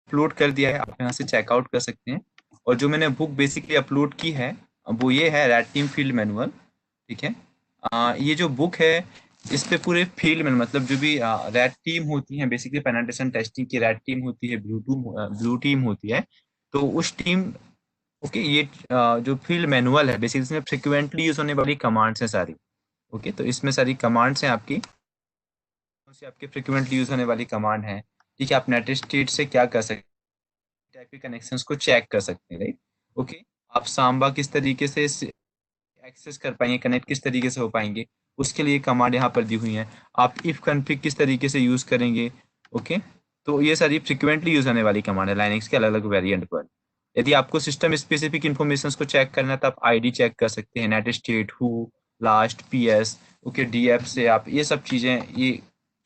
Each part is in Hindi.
अपलोड कर दिया है, आप यहाँ से चेकआउट कर सकते हैं। और जो मैंने बुक बेसिकली अपलोड की है वो ये है रेड टीम फील्ड मैनुअल। ठीक है, ये जो बुक है इस पे पूरे फील्ड में मतलब जो भी रेड टीम होती है, बेसिकली पेनिट्रेशन टेस्टिंग की रेड टीम होती है, ब्लू टीम होती है। तो उस टीम, ओके, ये जो फील्ड मैनुअल है बेसिकली इसमें फ्रिक्वेंटली यूज होने वाली कमांड्स हैं सारी। ओके, तो इसमें सारी कमांड्स हैं आपकी, कौन सी आपकी फ्रिक्वेंटली यूज होने वाली कमांड है। ठीक है, आप नेट स्टेट से क्या कर सकते हैं, टाइप के कनेक्शंस को चेक कर सकते हैं, राइट। ओके, आप सांबा किस तरीके से एक्सेस कर पाएंगे, कनेक्ट किस तरीके से हो पाएंगे, उसके लिए कमांड यहाँ पर दी हुई है। आप इफ कन्फिग किस तरीके से यूज करेंगे। ओके, तो ये सारी फ्रिक्वेंटली यूज होने वाली कमांड है लाइनक्स के अलग अलग वेरिएंट पर। यदि आपको सिस्टम स्पेसिफिक इन्फॉर्मेशन को चेक करना है तो आप आईडी चेक कर सकते हैं, net state, who, last, PS, okay, DF से आप ये सब चीजें, ये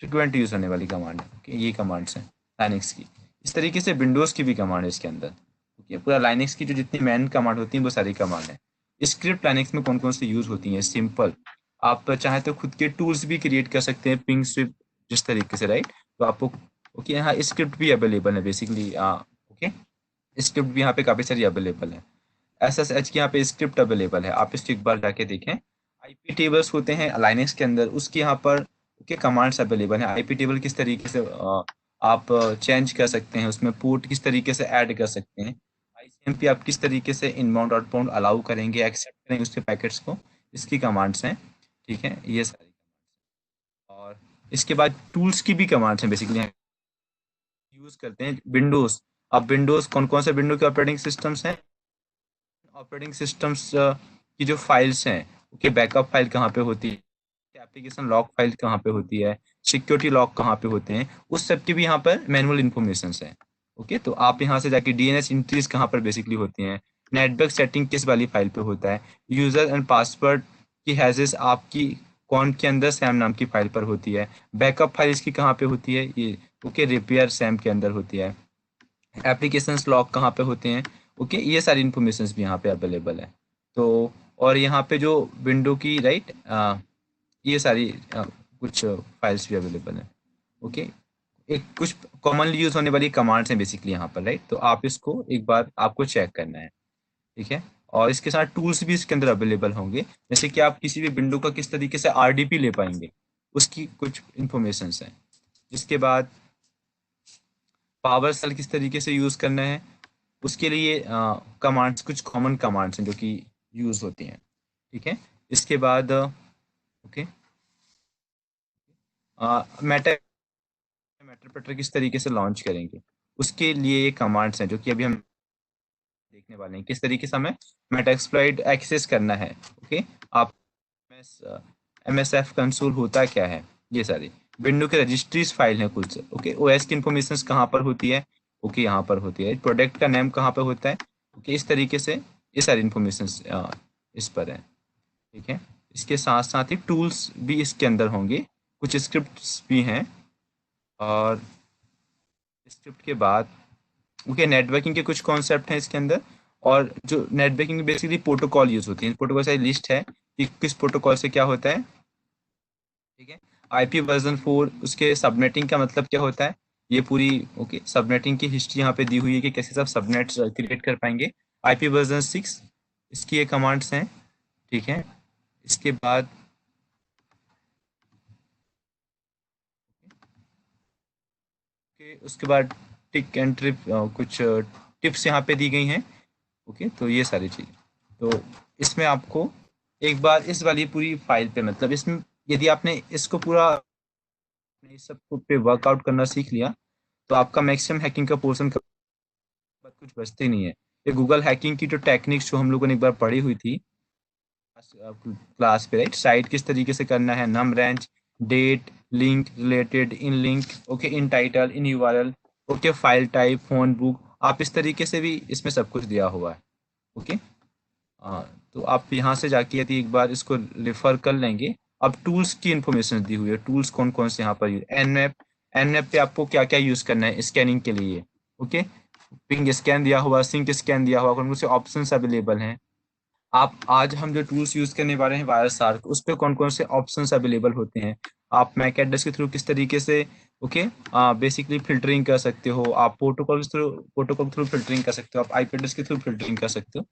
फ्रिक्वेंट यूज होने वाली कमांड है। ओके, ये कमांड्स हैं लाइनक्स की। इस तरीके से विंडोज की भी कमांड है इसके अंदर। ओके, पूरा लाइनक्स की जो जितनी मैन कमांड होती है वो सारी कमांड है। स्क्रिप्ट लाइनक्स में कौन कौन सी यूज होती हैं, सिंपल, आप चाहे तो खुद के टूल्स भी क्रिएट कर सकते हैं, पिंग स्विफ्ट जिस तरीके से, राइट। तो आपको, ओके, यहाँ स्क्रिप्ट भी अवेलेबल है बेसिकली। ओके, स्क्रिप्ट भी यहाँ पे काफी सारी अवेलेबल है। SSH की यहाँ पे स्क्रिप्ट अवेलेबल है, आप इसको एक बार जाके देखें। आईपी टेबल्स होते हैं लाइनक्स के अंदर, उसके यहाँ पर ओके कमांड्स अवेलेबल है। आईपी टेबल किस तरीके से आप चेंज कर सकते हैं, उसमें पोर्ट किस तरीके से ऐड कर सकते हैं, आईसीएमपी आप किस तरीके से इनबाउंड आउटबाउंड अलाउ करेंगे, एक्सेप्ट करेंगे उसके पैकेट्स को, इसकी कमांड्स हैं। ठीक है, ये सारी। और इसके बाद टूल्स की भी कमांड्स हैं बेसिकली यूज करते हैं। विंडोज, अब विंडोज कौन कौन से विंडो के ऑपरेटिंग सिस्टम्स हैं, ऑपरेटिंग सिस्टम्स की जो फाइल्स हैं, ओके, बैकअप फाइल कहाँ पे होती है, एप्लीकेशन लॉक फाइल कहाँ पे होती है, सिक्योरिटी लॉक कहाँ पे होते हैं, उस सब की भी यहाँ पर मैनुअल इन्फॉर्मेशन है। ओके, तो आप यहाँ से जाके डीएनएस एंट्रीज कहाँ पर बेसिकली होती हैं, नेटवर्क सेटिंग किस वाली फाइल पे होता है, यूजर एंड पासवर्ड की हैजेस आपकी कौन के अंदर सैम नाम की फाइल पर होती है, बैकअप फाइल इसकी कहाँ पे होती है, ये ओके रिपेयर सैम के अंदर होती है, एप्लीकेशन लॉक कहाँ पे होते हैं। ओके, ये सारी इन्फॉर्मेशन भी यहाँ पे अवेलेबल है। तो और यहाँ पे जो विंडो की, राइट, ये सारी कुछ फाइल्स भी अवेलेबल है। ओके, एक कुछ कॉमनली यूज होने वाली कमांड्स हैं बेसिकली यहाँ पर, राइट। तो आप इसको एक बार आपको चेक करना है। ठीक है, और इसके साथ टूल्स भी इसके अंदर अवेलेबल होंगे, जैसे कि आप किसी भी विंडो का किस तरीके से आरडीपी ले पाएंगे, उसकी कुछ इन्फॉर्मेशन है। इसके बाद पावर सेल किस तरीके से यूज करना है, उसके लिए कमांड्स, कुछ कॉमन कमांड्स हैं जो कि यूज होती हैं। ठीक है, इसके बाद ओके, मेटा मेटाप्रेटर किस तरीके से लॉन्च करेंगे, उसके लिए ये कमांड्स हैं जो कि अभी हम देखने वाले हैं, किस तरीके से हमें मेटा एक्सप्लॉइट एक्सेस करना है। ओके, आप MSF कंसोल होता क्या है, ये सारी विंडो के रजिस्ट्रीज फाइल है कुछ। ओके, ओएस की इंफॉर्मेशन कहाँ पर होती है, ओके, यहाँ पर होती है, प्रोडक्ट का नेम कहाँ पर होता है। ओके, इस तरीके से ये सारी इंफॉर्मेशन इस पर है। ठीक है, इसके साथ साथ ही टूल्स भी इसके अंदर होंगे, कुछ स्क्रिप्ट्स भी हैं। और स्क्रिप्ट के बाद ओके नेटवर्किंग के कुछ कॉन्सेप्ट हैं इसके अंदर। और जो नेटवर्किंग में बेसिकली प्रोटोकॉल यूज होती है, प्रोटोकॉल सारी लिस्ट है कि किस प्रोटोकॉल से क्या होता है। ठीक है, IP वर्जन 4, उसके सबनेटिंग का मतलब क्या होता है, ये पूरी ओके सबनेटिंग की हिस्ट्री यहाँ पे दी हुई है कि कैसे सब सबनेट्स क्रिएट कर पाएंगे। IP वर्जन 6, इसकी ये कमांड्स हैं। ठीक है, इसके बाद उसके बाद टिक एंड ट्रिप, कुछ टिप्स यहाँ पे दी गई हैं। ओके, तो ये सारी चीज़, तो इसमें आपको एक बार इस वाली पूरी फाइल पे, मतलब इसमें यदि आपने इसको पूरा इस सब पे वर्कआउट करना सीख लिया तो आपका मैक्सिमम हैकिंग का पोर्शन कुछ बचते ही नहीं है। ये गूगल हैकिंग की जो टेक्निक्स जो हम लोगों ने एक बार पढ़ी हुई थी क्लास पे, राइट, साइट किस तरीके से करना है, num range, date, link, related, in link, okay, in title, in URL, okay, file type, phone book, आप इस तरीके से भी इसमें सब कुछ दिया हुआ है। ओके, हाँ, तो आप यहाँ से जाके यदि एक बार इसको रेफर कर लेंगे। अब टूल्स की इंफॉर्मेशन दी हुई है, टूल्स कौन कौन से यहाँ पर यूज, एनमैप, एनमैप पे आपको क्या क्या यूज करना है स्कैनिंग के लिए। ओके, पिंग स्कैन दिया हुआ, सिंक स्कैन दिया हुआ, कौन कौन से ऑप्शन अवेलेबल हैं। आप आज हम जो टूल्स यूज करने वाले हैं वायर शार्क, उस पर कौन कौन से ऑप्शंस अवेलेबल होते हैं, आप मैक एड्रेस के थ्रू किस तरीके से ओके। बेसिकली फिल्टरिंग कर सकते हो आप, प्रोटोकॉल के थ्रू फिल्टरिंग कर सकते हो आप, आईपी एड्रेस के थ्रू फिल्टरिंग कर सकते हो।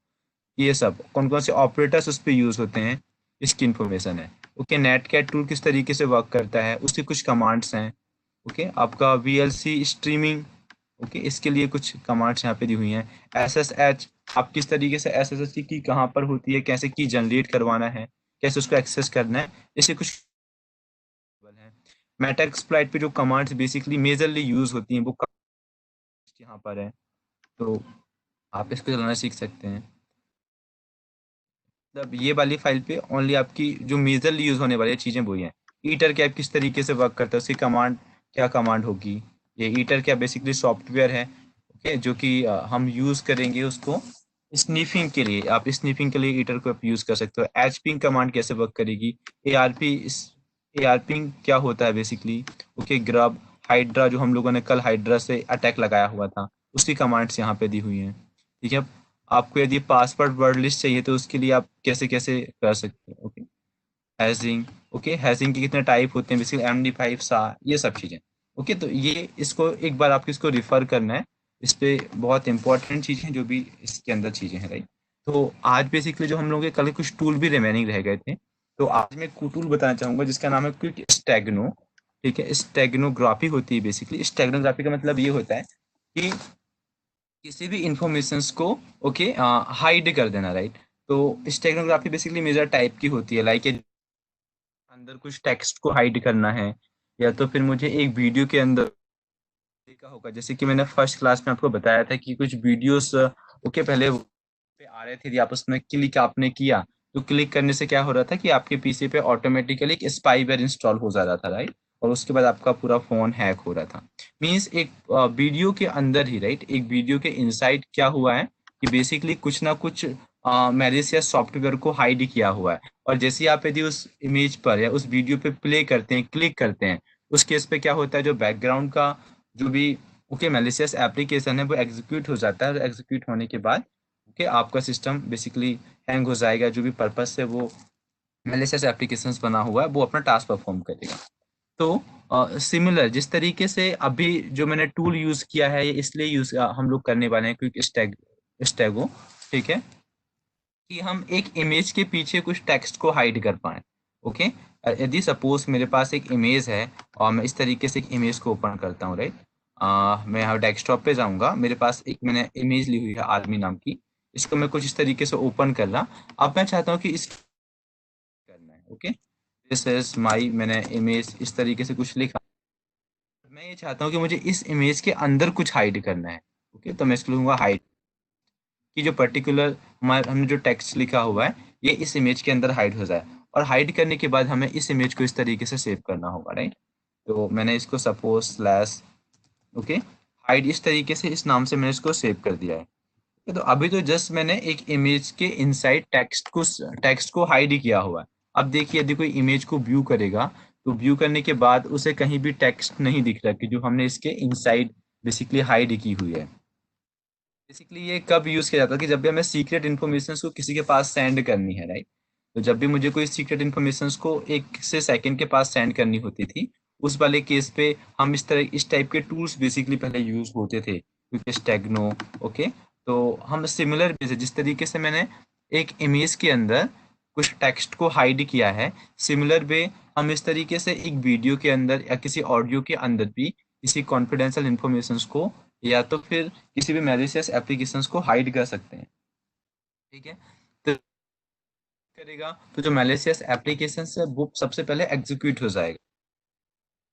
ये सब कौन कौन से ऑपरेटर्स उस पर यूज होते हैं, इसकी इंफॉर्मेशन है। ओके, नेटकैट टूल किस तरीके से वर्क करता है, उसकी कुछ कमांड्स हैं। ओके, आपका वीएलसी स्ट्रीमिंग, ओके, इसके लिए कुछ कमांड्स यहाँ पे दी हुई हैं। एसएसएच, आप किस तरीके से एसएसएच की कहाँ पर होती है, कैसे की जनरेट करवाना है, कैसे उसको एक्सेस करना है, इससे कुछ है। मेटाएक्सप्लॉइट पे जो कमांड्स बेसिकली मेजरली यूज होती हैं वो यहाँ पर है, तो आप इसको चलाना सीख सकते हैं। मतलब ये वाली फाइल पे ओनली आपकी जो मेजरली यूज होने वाली चीजें वही हैं। ईटर कैप किस तरीके से वर्क करता है, उसकी कमांड क्या कमांड होगी। ये ईटर कैप बेसिकली सॉफ्टवेयर है, ओके, जो कि हम यूज करेंगे उसको स्नीफिंग के लिए। आप स्नीफिंग के लिए ईटर को आप यूज कर सकते हो। एचपिंग कमांड कैसे वर्क करेगी, एआरपी, एआरपिंग क्या होता है बेसिकली। ओके, ग्रब, हाइड्रा, जो हम लोगों ने कल हाइड्रा से अटैक लगाया हुआ था, उसकी कमांड्स यहाँ पे दी हुई हैं। ठीक है, आपको यदि पासवर्ड वर्ड लिस्ट चाहिए तो उसके लिए आप कैसे कैसे कर सकते हो। ओके, हैशिंग, ओके, हैशिंग के कितने टाइप होते हैं बेसिकली, MD5 सा, ये सब चीज़ें। ओके, तो ये इसको एक बार आपको इसको रिफर करना है, इस पे बहुत इंपॉर्टेंट चीज़ें जो भी इसके अंदर चीज़ें हैं, राइट। तो आज बेसिकली जो हम लोग के कल कुछ टूल भी रिमेनिंग रह गए थे, तो आज मैं एक टूल बताना चाहूंगा जिसका नाम है क्विक स्टेगनो। ठीक है, स्टेगनोग्राफी होती है बेसिकली। स्टेगनोग्राफी का मतलब ये होता है कि किसी भी इंफॉर्मेशंस को, ओके, हाइड कर देना, राइट। तो स्टेगनोग्राफी बेसिकली मेजर टाइप की होती है, लाइक अंदर कुछ टेक्स्ट को हाइड करना है, या तो फिर मुझे एक वीडियो के अंदर देखा होगा, जैसे कि मैंने फर्स्ट क्लास में आपको बताया था कि कुछ वीडियोस, ओके, पहले पे आ रहे थे, यदि आप उसमें क्लिक आपने किया तो क्लिक करने से क्या हो रहा था कि आपके पीसी पे ऑटोमेटिकली एक स्पाईवेयर इंस्टॉल हो जा रहा था, राइट। और उसके बाद आपका पूरा फोन हैक हो रहा था। मींस एक वीडियो के अंदर ही, राइट, एक वीडियो के इनसाइड क्या हुआ है कि बेसिकली कुछ ना कुछ मैलिशियस सॉफ्टवेयर को हाइड किया हुआ है। और जैसे ही आप यदि उस इमेज पर या उस वीडियो पे प्ले करते हैं, क्लिक करते हैं, उस केस पे क्या होता है, जो बैकग्राउंड का जो भी, ओके, मैलिशियस एप्लीकेशन है वो एग्जीक्यूट हो जाता है। और एग्जीक्यूट होने के बाद, ओके, आपका सिस्टम बेसिकली हैंग हो जाएगा, जो भी पर्पज से वो मैलिशियस एप्लीकेशंस बना हुआ है वो अपना टास्क परफॉर्म करेगा। तो सिमिलर जिस तरीके से अभी जो मैंने टूल यूज किया है, ये इसलिए यूज हम लोग करने वाले हैं क्योंकि स्टैगो, ठीक है, कि हम एक इमेज के पीछे कुछ टेक्स्ट को हाइड कर पाए। ओके, यदि सपोज मेरे पास एक इमेज है और मैं इस तरीके से एक इमेज को ओपन करता हूँ, राइट। मैं यहाँ डेस्कटॉप पे जाऊंगा, मेरे पास एक मैंने इमेज ली हुई है आर्मी नाम की, इसको मैं कुछ इस तरीके से ओपन कर रहा। अब मैं चाहता हूँ कि इस करना है, ओके, दिस इज माई, मैंने इमेज इस तरीके से कुछ लिखा। मैं ये चाहता हूँ कि मुझे इस इमेज के अंदर कुछ हाइड करना है। ओके, तो मैं इसको लूंगा हाइड, कि जो पर्टिकुलर हमने जो टेक्स्ट लिखा हुआ है ये इस इमेज के अंदर हाइड हो जाए। और हाइड करने के बाद हमें इस इमेज को इस तरीके से सेव करना होगा, राइट। तो मैंने इसको सपोज स्लैश, ओके, हाइड, इस तरीके से इस नाम से मैंने इसको सेव कर दिया है। तो अभी तो जस्ट मैंने एक इमेज के इनसाइड टेक्स्ट को हाइड ही किया हुआ है। अब देखिए, यदि कोई इमेज को व्यू करेगा तो व्यू करने के बाद उसे कहीं भी टेक्स्ट नहीं दिख रहा कि जो हमने इसके इनसाइड बेसिकली हाइड की हुई है। बेसिकली ये कब यूज किया जाता है कि जब भी हमें सीक्रेट इन्फॉर्मेशन को किसी के पास सेंड करनी है, राइट। तो जब भी मुझे कोई सीक्रेट इन्फॉर्मेशन को एक से सेकंड के पास सेंड करनी होती थी, उस वाले केस पे हम इस टाइप के टूल्स बेसिकली पहले यूज होते थे, क्योंकि स्टेगनो, ओके। तो हम सिमिलर वे से, जिस तरीके से मैंने एक इमेज के अंदर कुछ टेक्स्ट को हाइड किया है, सिमिलर वे हम इस तरीके से एक वीडियो के अंदर या किसी ऑडियो के अंदर भी किसी कॉन्फिडेंशियल इन्फॉर्मेशन को या तो फिर किसी भी मैलिशियस एप्लीकेशंस को हाइड कर सकते हैं। ठीक है, तो करेगा तो जो मैलिशियस एप्लीकेशंस है वो सबसे पहले एग्जीक्यूट हो जाएगा।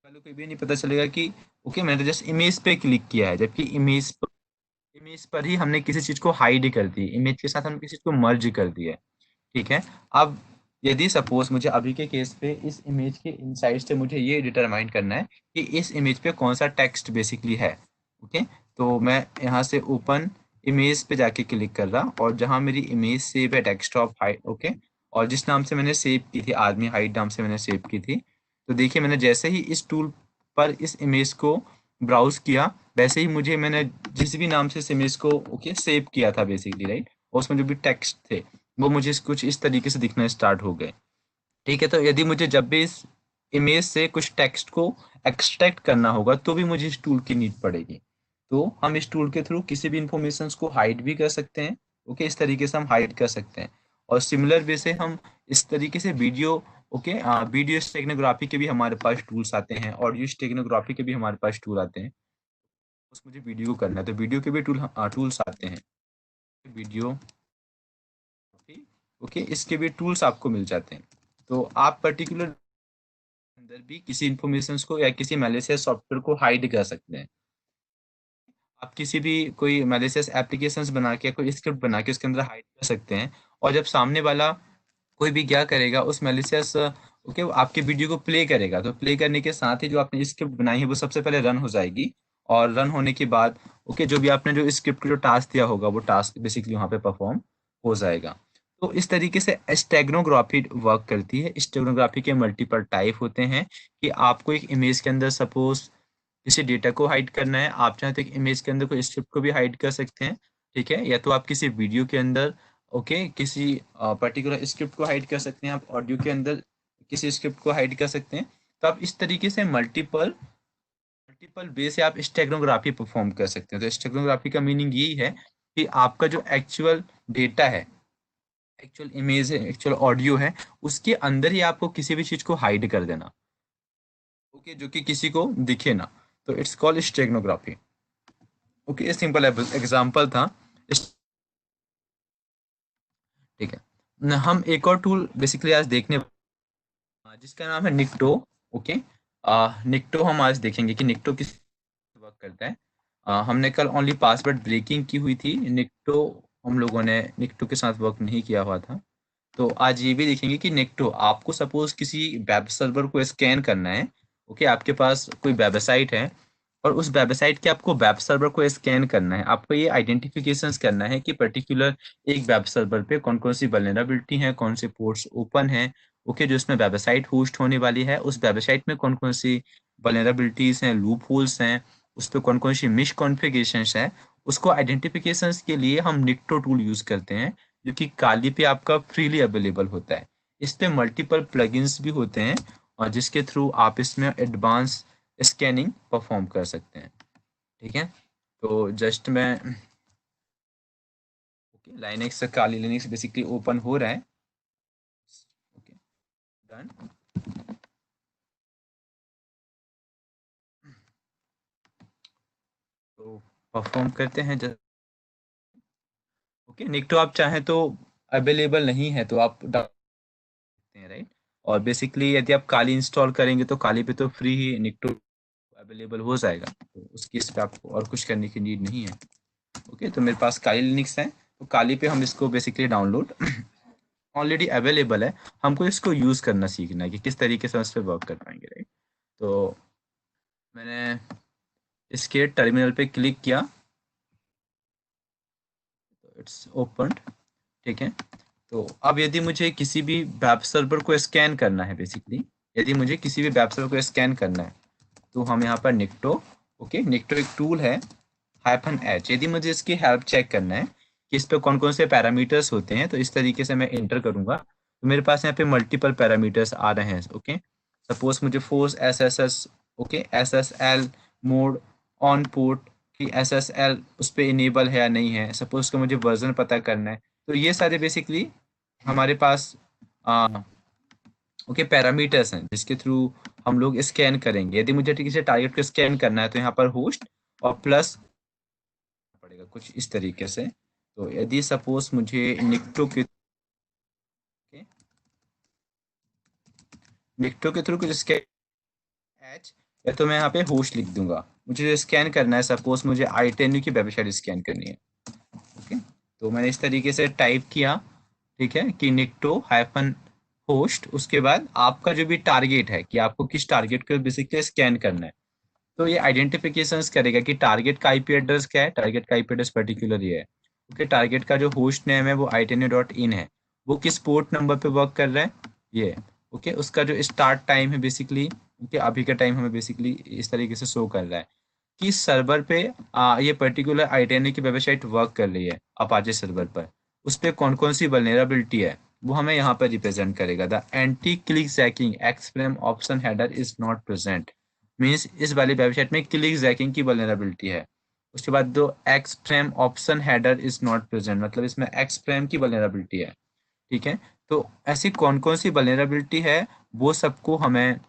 पहले कोई भी नहीं पता चलेगा कि ओके, मैंने जस्ट इमेज पे क्लिक किया है, जबकि इमेज पर ही हमने किसी चीज को हाइड कर दी, इमेज के साथ हमने किसी चीज को मर्ज कर दिया है। ठीक है, अब यदि सपोज मुझे अभी के केस पे इस इमेज के इनसाइड से मुझे ये डिटरमाइन करना है कि इस इमेज पे कौन सा टेक्स्ट बेसिकली है। ओके, तो मैं यहाँ से ओपन इमेज पे जाके क्लिक कर रहा, और जहाँ मेरी इमेज सेव है डेस्कटॉप हाइड, ओके, और जिस नाम से मैंने सेव की थी, आर्मी हाइड नाम से मैंने सेव की थी। तो देखिए, मैंने जैसे ही इस टूल पर इस इमेज को ब्राउज किया, वैसे ही मुझे मैंने जिस भी नाम से इस इमेज को, ओके, सेव किया था बेसिकली, राइट, और उसमें जो भी टेक्स्ट थे वो मुझे कुछ इस तरीके से दिखना स्टार्ट हो गए। ठीक है, तो यदि मुझे जब भी इमेज से कुछ टेक्स्ट को एक्सट्रैक्ट करना होगा तो भी मुझे इस टूल की नीड पड़ेगी। तो हम इस टूल के थ्रू किसी भी इंफॉर्मेशन को हाइड भी कर सकते हैं। ओके, इस तरीके से हम हाइड कर सकते हैं। और सिमिलर वे से हम इस तरीके से वीडियो, ओके, वीडियो स्टेगनोग्राफी के भी हमारे पास टूल्स आते हैं, ऑडियो स्टेगनोग्राफी के भी हमारे पास टूल आते हैं। उस मुझे वीडियो को करना है तो वीडियो के भी टूल्स आते हैं। वीडियो, ओके, इसके भी टूल्स आपको मिल जाते हैं। तो आप पर्टिकुलर अंदर भी किसी इंफॉर्मेशन को या किसी मैलिशियस सॉफ्टवेयर को हाइड कर सकते हैं। आप किसी भी कोई मैलिशियस एप्लीकेशंस बना के, कोई स्क्रिप्ट बना के उसके अंदर हाइड कर सकते हैं। और जब सामने वाला कोई भी क्या करेगा, उस मैलिशियस, ओके, आपके वीडियो को प्ले करेगा, तो प्ले करने के साथ ही जो आपने स्क्रिप्ट बनाई है वो सबसे पहले रन हो जाएगी। और रन होने के बाद, ओके, जो भी आपने जो स्क्रिप्ट को जो टास्क दिया होगा वो टास्क बेसिकली वहाँ पे परफॉर्म हो जाएगा। तो इस तरीके से स्टेगनोग्राफी वर्क करती है। स्टेगनोग्राफी के मल्टीपल टाइप होते हैं कि आपको एक इमेज के अंदर सपोज किसी डेटा को हाइड करना है, आप चाहें तो एक इमेज के अंदर कोई स्क्रिप्ट को भी हाइड कर सकते हैं। ठीक है, या तो आप किसी वीडियो के अंदर, ओके, किसी पर्टिकुलर स्क्रिप्ट को हाइड कर सकते हैं, आप ऑडियो के अंदर किसी स्क्रिप्ट को हाइड कर सकते हैं। तो आप इस तरीके से मल्टीपल मल्टीपल वे से आप स्टेगनोग्राफी परफॉर्म कर सकते हैं। तो स्टेगनोग्राफी का मीनिंग यही है कि आपका जो एक्चुअल डेटा है, एक्चुअल इमेज है, एक्चुअल ऑडियो है, उसके अंदर ही आपको किसी भी चीज को हाइड कर देना, ओके, जो कि किसी को दिखे ना। तो इट्स कॉल्ड स्टेगनोग्राफी। ओके, ये सिंपल एग्जांपल था। ठीक है, हम एक और टूल बेसिकली आज देखने, जिसका नाम है निक्टो। ओके, निक्टो हम आज देखेंगे कि निक्टो किस वर्क करता है। हमने कल ओनली पासवर्ड ब्रेकिंग की हुई थी, निक्टो हम लोगों ने निक्टो के साथ वर्क नहीं किया हुआ था। तो आज ये भी देखेंगे कि नेक्टो, आपको सपोज किसी वेब सर्वर को स्कैन करना है। ओके, आपके पास कोई वेबसाइट है और उस वेबसाइट के आपको वेब सर्वर को स्कैन करना है। आपको ये आइडेंटिफिकेशन करना है कि पर्टिकुलर एक वेब सर्वर पे कौन कौन सी वल्नरेबिलिटी है, कौन से पोर्ट्स ओपन है। ओके, जो इसमें वेबसाइट होस्ट होने वाली है उस वेबसाइट में कौन कौन सी वल्नरेबिलिटीज हैं, लूप होल्स हैं, उस पर कौन कौन सी मिस कॉन्फ़िगरेशंस है। उसको आइडेंटिफिकेशंस के लिए हम निक्टो टूल यूज करते हैं, जो कि काली पे आपका फ्रीली अवेलेबल होता है। इस पे मल्टीपल प्लगइन्स भी होते हैं और जिसके थ्रू आप इसमें एडवांस स्कैनिंग परफॉर्म कर सकते हैं। ठीक है, तो जस्ट मैं, ओके, लाइनेक्स काली लिनक्स बेसिकली ओपन हो रहा है। Okay, done. तो परफॉर्म करते हैं जस्ट। ओके, निकटो आप चाहें तो अवेलेबल नहीं है तो आप डाउन सकते हैं, राइट। और बेसिकली यदि आप काली इंस्टॉल करेंगे तो काली पे तो फ्री ही निकटो अवेलेबल हो जाएगा, तो उस केस पे आपको और कुछ करने की नीड नहीं है। ओके, तो मेरे पास काली लिनक्स है, तो काली पे हम इसको बेसिकली डाउनलोड ऑलरेडी अवेलेबल है। हमको इसको यूज करना सीखना है कि किस तरीके से हम इस पर वर्क कर पाएंगे, राइट। तो मैंने इसके टर्मिनल पे क्लिक किया, तो इट्स ओपन। ठीक है, तो अब यदि मुझे किसी भी वेब सर्वर को स्कैन करना है, बेसिकली यदि मुझे किसी भी वेब सर्वर को स्कैन करना है तो हम यहाँ पर निक्टो, ओके, निक्टो एक टूल है, -h। यदि मुझे इसकी हेल्प चेक करना है कि इस पे कौन कौन से पैरामीटर्स होते हैं, तो इस तरीके से मैं एंटर करूंगा तो मेरे पास यहाँ पे मल्टीपल पैरामीटर्स आ रहे हैं। ओके, सपोज मुझे force S S S, okay, S S L mode on port कि एस एस एल उस पर इनेबल है या नहीं है, सपोज को मुझे वर्जन पता करना है। तो ये सारे बेसिकली हमारे पास ओके पैरामीटर्स हैं जिसके थ्रू हम लोग स्कैन करेंगे। यदि मुझे किसी टारगेट को स्कैन करना है तो यहाँ पर होस्ट और प्लस पड़ेगा कुछ इस तरीके से। तो यदि सपोज मुझे निक्टो के थ्रू कुछ स्कैन एच, या तो मैं यहाँ पे होस्ट लिख दूंगा। मुझे जो स्कैन करना है, सपोज मुझे आई10 की वेबसाइट स्कैन करनी है। ओके, तो मैंने इस तरीके से टाइप किया, ठीक है, कि निक्टो हाइफन होस्ट, उसके बाद आपका जो भी टारगेट है कि आपको किस टारगेट को बेसिकली स्कैन करना है। तो ये आइडेंटिफिकेशन करेगा कि टारगेट का आईपी एड्रेस क्या है, टारगेट का आईपी एड्रेस पर्टिकुलर ये है। ओके, टारगेट का जो होस्ट नेम है वो itenu.in है, वो किस पोर्ट नंबर पे वर्क कर रहा है ये। ओके, उसका जो स्टार्ट टाइम है बेसिकली, ओके, अभी का टाइम हमें बेसिकली इस तरीके से शो कर रहा है कि सर्वर पे ये पर्टिकुलर आइडेंटिटी की वेबसाइट वर्क कर रही है अपाचे सर्वर पर, उस पर कौन कौन सी वल्नरेबिलिटी है। वो हमें यहाँ पर रिप्रेजेंट करेगा। The anti click jacking x frame option header is not present, means इस वाली वेबसाइट में क्लिक जैकिंग की वल्नरेबिलिटी है। उसके बाद दो x frame option header is not present, मतलब इसमें एक्स फ्रेम की वल्नरेबिलिटी है। ठीक है, तो ऐसी कौन कौन सी वल्नरेबिलिटी है वो सबको हमें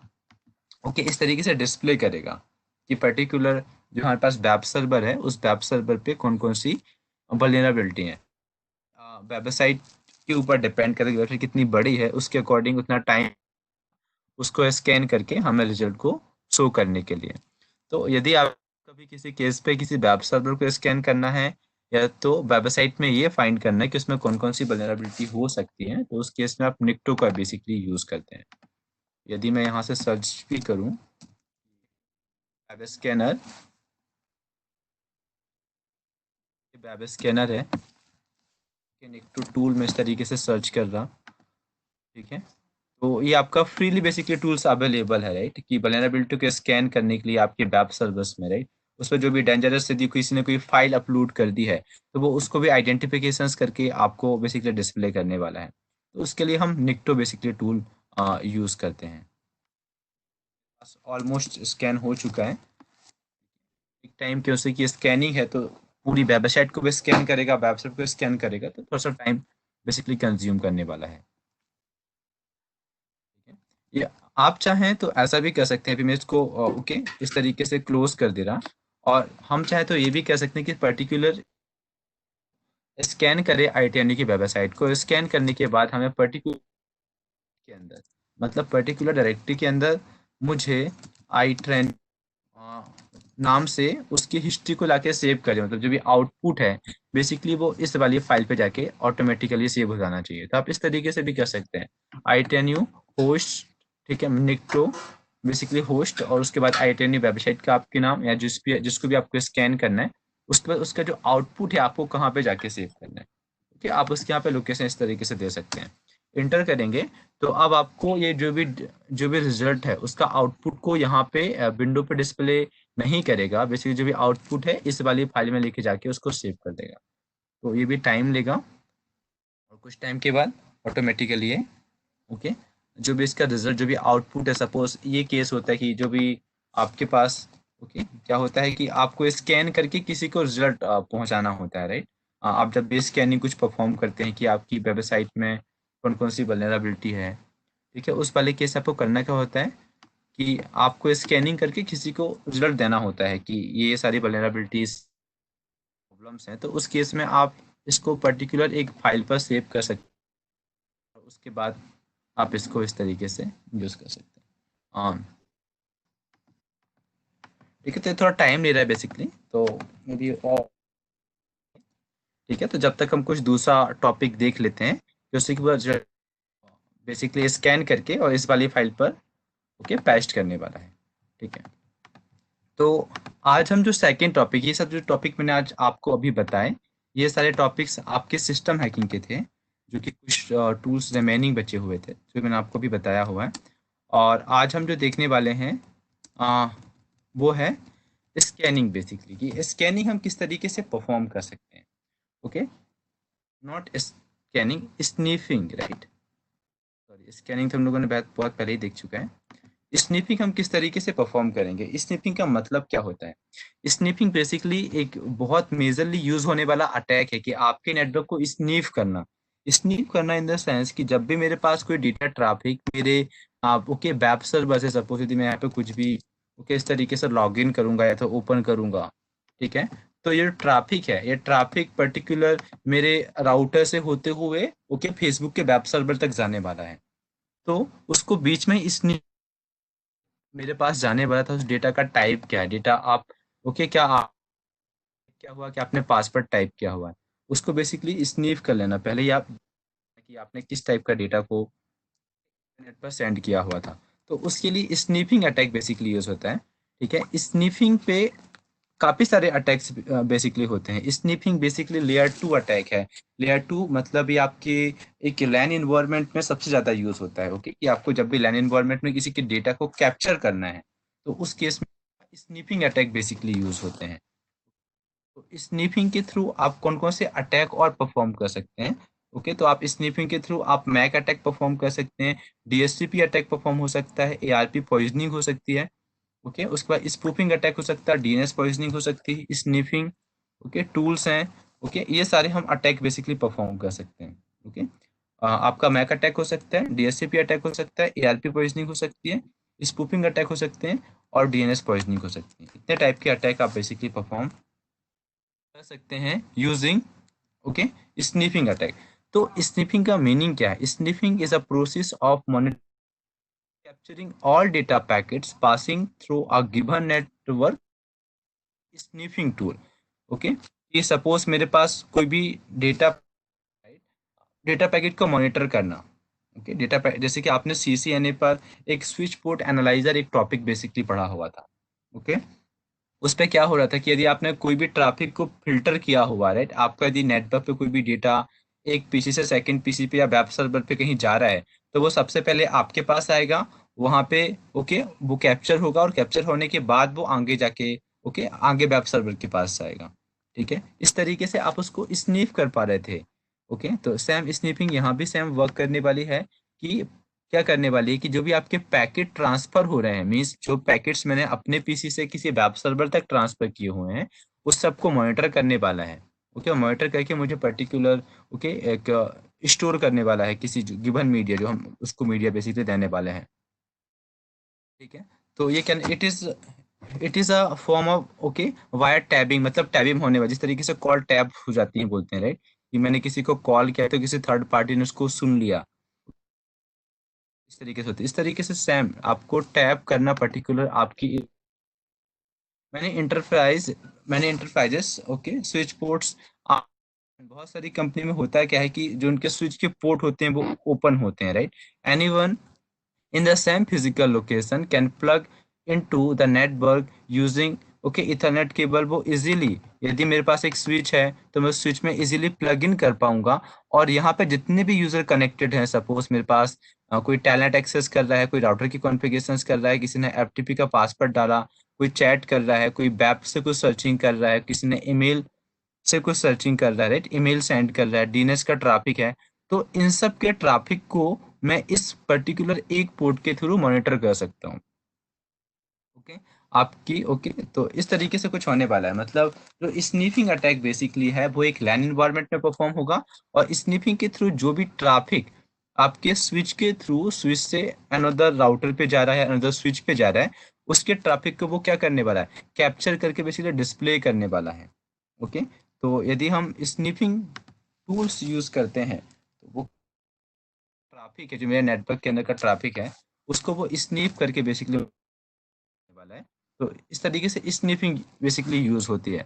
ओके इस तरीके से डिस्प्ले करेगा कि पर्टिकुलर जो हमारे पास वेब सर्वर है उस वेब सर्वर पे कौन कौन सी वल्नरेबिलिटी है। वेबसाइट के ऊपर डिपेंड करेगी वेबसाइट कितनी बड़ी है, उसके अकॉर्डिंग उतना टाइम उसको स्कैन करके हमें रिजल्ट को शो करने के लिए। तो यदि आप कभी किसी केस पे किसी वेब सर्वर को स्कैन करना है या तो वेबसाइट में ये फाइंड करना है कि उसमें कौन कौन सी वल्नरेबिलिटी हो सकती है, तो उस केस में आप निक्टो का बेसिकली यूज करते हैं। यदि मैं यहाँ से सर्च भी करूँ वेब स्कैनर, वेब स्कैनर है निक्टो टूल में इस तरीके से सर्च कर रहा। ठीक है, तो ये आपका फ्रीली बेसिकली टूल्स अवेलेबल है राइट, कि वल्नरेबिलिटी को स्कैन करने के लिए आपके वेब सर्वर्स में राइट। उस पर जो भी डेंजरस यदि किसी ने कोई फाइल अपलोड कर दी है तो वो उसको भी आइडेंटिफिकेशंस करके आपको बेसिकली डिस्प्ले करने वाला है। तो उसके लिए हम निक्टो बेसिकली टूल यूज करते हैं। ऑलमोस्ट स्कैन हो चुका है, एक टाइम के उससे की स्कैनिंग है तो पूरी वेबसाइट को भी स्कैन करेगा, वेबसाइट को स्कैन करेगा, तो थोड़ा सा टाइम बेसिकली कंज्यूम करने वाला है। ये आप चाहें तो ऐसा भी कर सकते हैं, अभी मैं इसको ओके इस तरीके से क्लोज कर दे रहा। और हम चाहे तो ये भी कह सकते हैं कि पर्टिकुलर स्कैन करें आईटीएनडी की वेबसाइट को, स्कैन करने के बाद हमें पर्टिकुलर के अंदर मतलब पर्टिकुलर डायरेक्टरी के अंदर मुझे आई ट्रेंड नाम से उसकी हिस्ट्री को लाके सेव करें, मतलब जो भी आउटपुट है बेसिकली वो इस वाली फाइल पे जाके ऑटोमेटिकली सेव हो जाना चाहिए। तो आप इस तरीके से भी कर सकते हैं आई टेन यू होस्ट, ठीक है, निक्टो बेसिकली होस्ट, और उसके बाद आई टेन यू वेबसाइट का आपके नाम या जिसको भी आपको स्कैन करना है, उसके बाद उसका जो आउटपुट है आपको कहाँ पे जाके सेव करना है। ठीक है, आप उसके यहाँ पे लोकेशन इस तरीके से दे सकते हैं। इंटर करेंगे तो अब आपको ये जो भी रिजल्ट है उसका आउटपुट को यहाँ पे विंडो पे डिस्प्ले नहीं करेगा, बेसिकली जो भी आउटपुट है इस वाली फाइल में लेके जाके उसको सेव कर देगा। तो ये भी टाइम लेगा और कुछ टाइम के बाद ऑटोमेटिकली ये ओके जो भी इसका रिजल्ट जो भी आउटपुट है, सपोज ये केस होता है कि जो भी आपके पास ओके क्या होता है कि आपको स्कैन करके किसी को रिजल्ट पहुंचाना होता है राइट। आप जब भी स्कैनिंग कुछ परफॉर्म करते हैं कि आपकी वेबसाइट में कौन कौन सी वल्नरेबिलिटी है, ठीक है, उस वाले केस आपको करना क्या होता है कि आपको स्कैनिंग करके किसी को रिजल्ट देना होता है कि ये सारी वल्नरेबिलिटीज प्रॉब्लम्स हैं। तो उस केस में आप इसको पर्टिकुलर एक फाइल पर सेव कर सकते हैं और उसके बाद आप इसको इस तरीके से यूज कर सकते हैं। ठीक है, तो ये थोड़ा टाइम ले रहा है बेसिकली, तो मेरी और ठीक है, तो जब तक हम कुछ दूसरा टॉपिक देख लेते हैं कि उसके बाद बेसिकली स्कैन करके और इस वाली फाइल पर ओके पेस्ट करने वाला है। ठीक है, तो आज हम जो सेकंड टॉपिक, ये सब जो टॉपिक मैंने आज आपको अभी बताए, ये सारे टॉपिक्स आपके सिस्टम हैकिंग के थे, जो कि कुछ टूल्स रिमेनिंग बचे हुए थे जो मैंने आपको भी बताया हुआ है। और आज हम जो देखने वाले हैं आ, वो है स्कैनिंग, बेसिकली कि स्कैनिंग हम किस तरीके से परफॉर्म कर सकते हैं। Okay, not scanning, sniffing right, sorry scanning तो हम लोगों ने बहुत बहुत पहले ही देख चुका है। स्निपिंग हम किस तरीके से परफॉर्म करेंगे, स्निपिंग का मतलब क्या होता है। स्निपिंग बेसिकली एक बहुत मेजरली यूज होने वाला अटैक है कि आपके नेटवर्क को स्नीफ करना। स्नीफ करना इन द सेंस कि जब भी मेरे पास कोई डेटा ट्रैफिक मेरे आप ओके वेब सर्वर से, सपोज यदि मैं यहाँ पे कुछ भी ओके इस तरीके से लॉग इन करूंगा या तो ओपन करूंगा, ठीक है, तो ये ट्रैफिक है, ये ट्रैफिक पर्टिकुलर मेरे राउटर से होते हुए ओके फेसबुक के वेब सर्वर तक जाने वाला है। तो उसको बीच में मेरे पास जाने वाला था, उस डेटा का टाइप क्या है, डेटा आप ओके क्या हुआ कि आपने पासवर्ड टाइप किया हुआ है, उसको बेसिकली स्नीफ कर लेना पहले ही आप कि आपने किस टाइप का डेटा को नेट पर सेंड किया हुआ था। तो उसके लिए स्नीफिंग अटैक बेसिकली यूज होता है। ठीक है, स्नीफिंग पे काफी सारे अटैक्स बेसिकली होते हैं। स्नीफिंग बेसिकली लेयर टू अटैक है। लेयर टू मतलब ये आपके एक लैन इन्वायरमेंट में सबसे ज्यादा यूज होता है। ओके, कि आपको जब भी लैन इन्वायरमेंट में किसी के डेटा को कैप्चर करना है तो उस केस में स्नीफिंग अटैक बेसिकली यूज होते हैं। तो स्नीफिंग के थ्रू आप कौन कौन से अटैक और परफॉर्म कर सकते हैं, ओके, तो आप स्निफिंग के थ्रू आप मैक अटैक परफॉर्म कर सकते हैं, डीएससीपी अटैक परफॉर्म हो सकता है, एआरपी पॉइजनिंग हो सकती है। ओके, उसके बाद स्पूफिंग अटैक हो सकता है, डीएनएस पॉइजनिंग हो सकती है, स्निफिंग। ओके, टूल्स हैं। ओके, ये सारे हम अटैक बेसिकली परफॉर्म कर सकते हैं। ओके, आपका मैक अटैक हो सकता है, डीएससीपी अटैक हो सकता है, एआरपी पॉइजनिंग हो सकती है, स्पूफिंग अटैक हो सकते हैं, और डीएनएस पॉइजनिंग हो सकती है। इतने टाइप के अटैक आप बेसिकली परफॉर्म कर सकते हैं यूजिंग ओके स्निफिंग अटैक। तो स्निफिंग का मीनिंग क्या है? Sniffing is a process of monitoring capturing all data packets passing through a given network sniffing tool. Okay, ये सपोज मेरे पास कोई भी डेटा डेटा पैकेट को मॉनिटर करना। ओके, जैसे कि आपने सीसीएनए पर एक स्विच पोर्ट एनालाइजर एक टॉपिक बेसिकली पढ़ा हुआ था। ओके, उस पे क्या हो रहा था कि यदि आपने कोई भी ट्रैफिक को फिल्टर किया हुआ, राइट, आपका यदि नेटवर्क पे कोई भी डेटा एक पीसी से सेकंड पीसी पे या वेब सर्वर पे कहीं जा रहा है, तो वो सबसे पहले आपके पास आएगा, वहां पे ओके वो कैप्चर होगा, और कैप्चर होने के बाद वो आगे जाके ओके आगे वेब सर्वर के पास जाएगा। ठीक है, इस तरीके से आप उसको स्नीफ कर पा रहे थे। ओके, तो सेम स्नीफिंग यहाँ भी सेम वर्क करने वाली है कि क्या करने वाली है कि जो भी आपके पैकेट ट्रांसफर हो रहे हैं, मीन्स जो पैकेट्स मैंने अपने पीसी से किसी वेब सर्वर तक ट्रांसफर किए हुए हैं, उस सबको मॉनिटर करने वाला है। ओके, मॉनिटर करके मुझे पर्टिकुलर ओके एक स्टोर करने वाला है किसी गिवन मीडिया, जो हम उसको मीडिया बेसिकली देने वाले हैं। ठीक है, तो ये can it is a form of okay wire tapping, मतलब टैबिंग होने वाली, जिस तरीके से कॉल टैब हो जाती है बोलते हैं, राइट, कि मैंने किसी को कॉल किया तो किसी थर्ड पार्टी ने उसको सुन लिया, इस तरीके से होती है। इस तरीके से सैम आपको टैप करना पर्टिकुलर आपकी मैंने इंटरप्राइज मैंने इंटरप्राइजेस ओके स्विच पोर्ट्स। बहुत सारी कंपनी में होता है क्या है कि जो उनके स्विच के पोर्ट होते हैं वो ओपन होते हैं, right. Anyone in the same physical location can plug into the network using okay Ethernet cable. वो इजीली, यदि मेरे पास एक स्विच है तो मैं उस स्विच में इजीली प्लग इन कर पाऊंगा, और यहाँ पे जितने भी यूजर कनेक्टेड हैं, सपोज मेरे पास कोई टैलेंट एक्सेस कर रहा है, कोई राउटर की कॉन्फ़िगरेशंस कर रहा है, किसी ने एफटीपी का पासवर्ड डाला, कोई चैट कर रहा है, कोई वेब से कुछ सर्चिंग कर रहा है, किसी ने ईमेल से कुछ सर्चिंग कर रहा है, राइट, ईमेल सेंड कर रहा है, डीएनएस का ट्रैफिक है, तो इन सब के ट्रैफिक को मैं इस पर्टिकुलर एक पोर्ट के थ्रू मॉनिटर कर सकता हूँ। ओके, आपकी ओके तो इस तरीके से कुछ होने वाला है, मतलब जो स्नीफिंग अटैक बेसिकली है वो एक लैन इन्वायरमेंट में परफॉर्म होगा, और स्नीफिंग के थ्रू जो भी ट्रैफिक आपके स्विच के थ्रू, स्विच से अनदर राउटर पे जा रहा है, अनदर स्विच पे जा रहा है, उसके ट्रैफिक को वो क्या करने वाला है, कैप्चर करके बेसिकली डिस्प्ले करने वाला है। ओके, तो यदि हम स्नीफिंग टूल्स यूज करते हैं तो वो ट्रैफिक है जो मेरे नेटवर्क के अंदर का ट्रैफिक है, उसको वो स्नीफ करके बेसिकली वाला है। तो इस तरीके से स्निफिंग बेसिकली यूज होती है।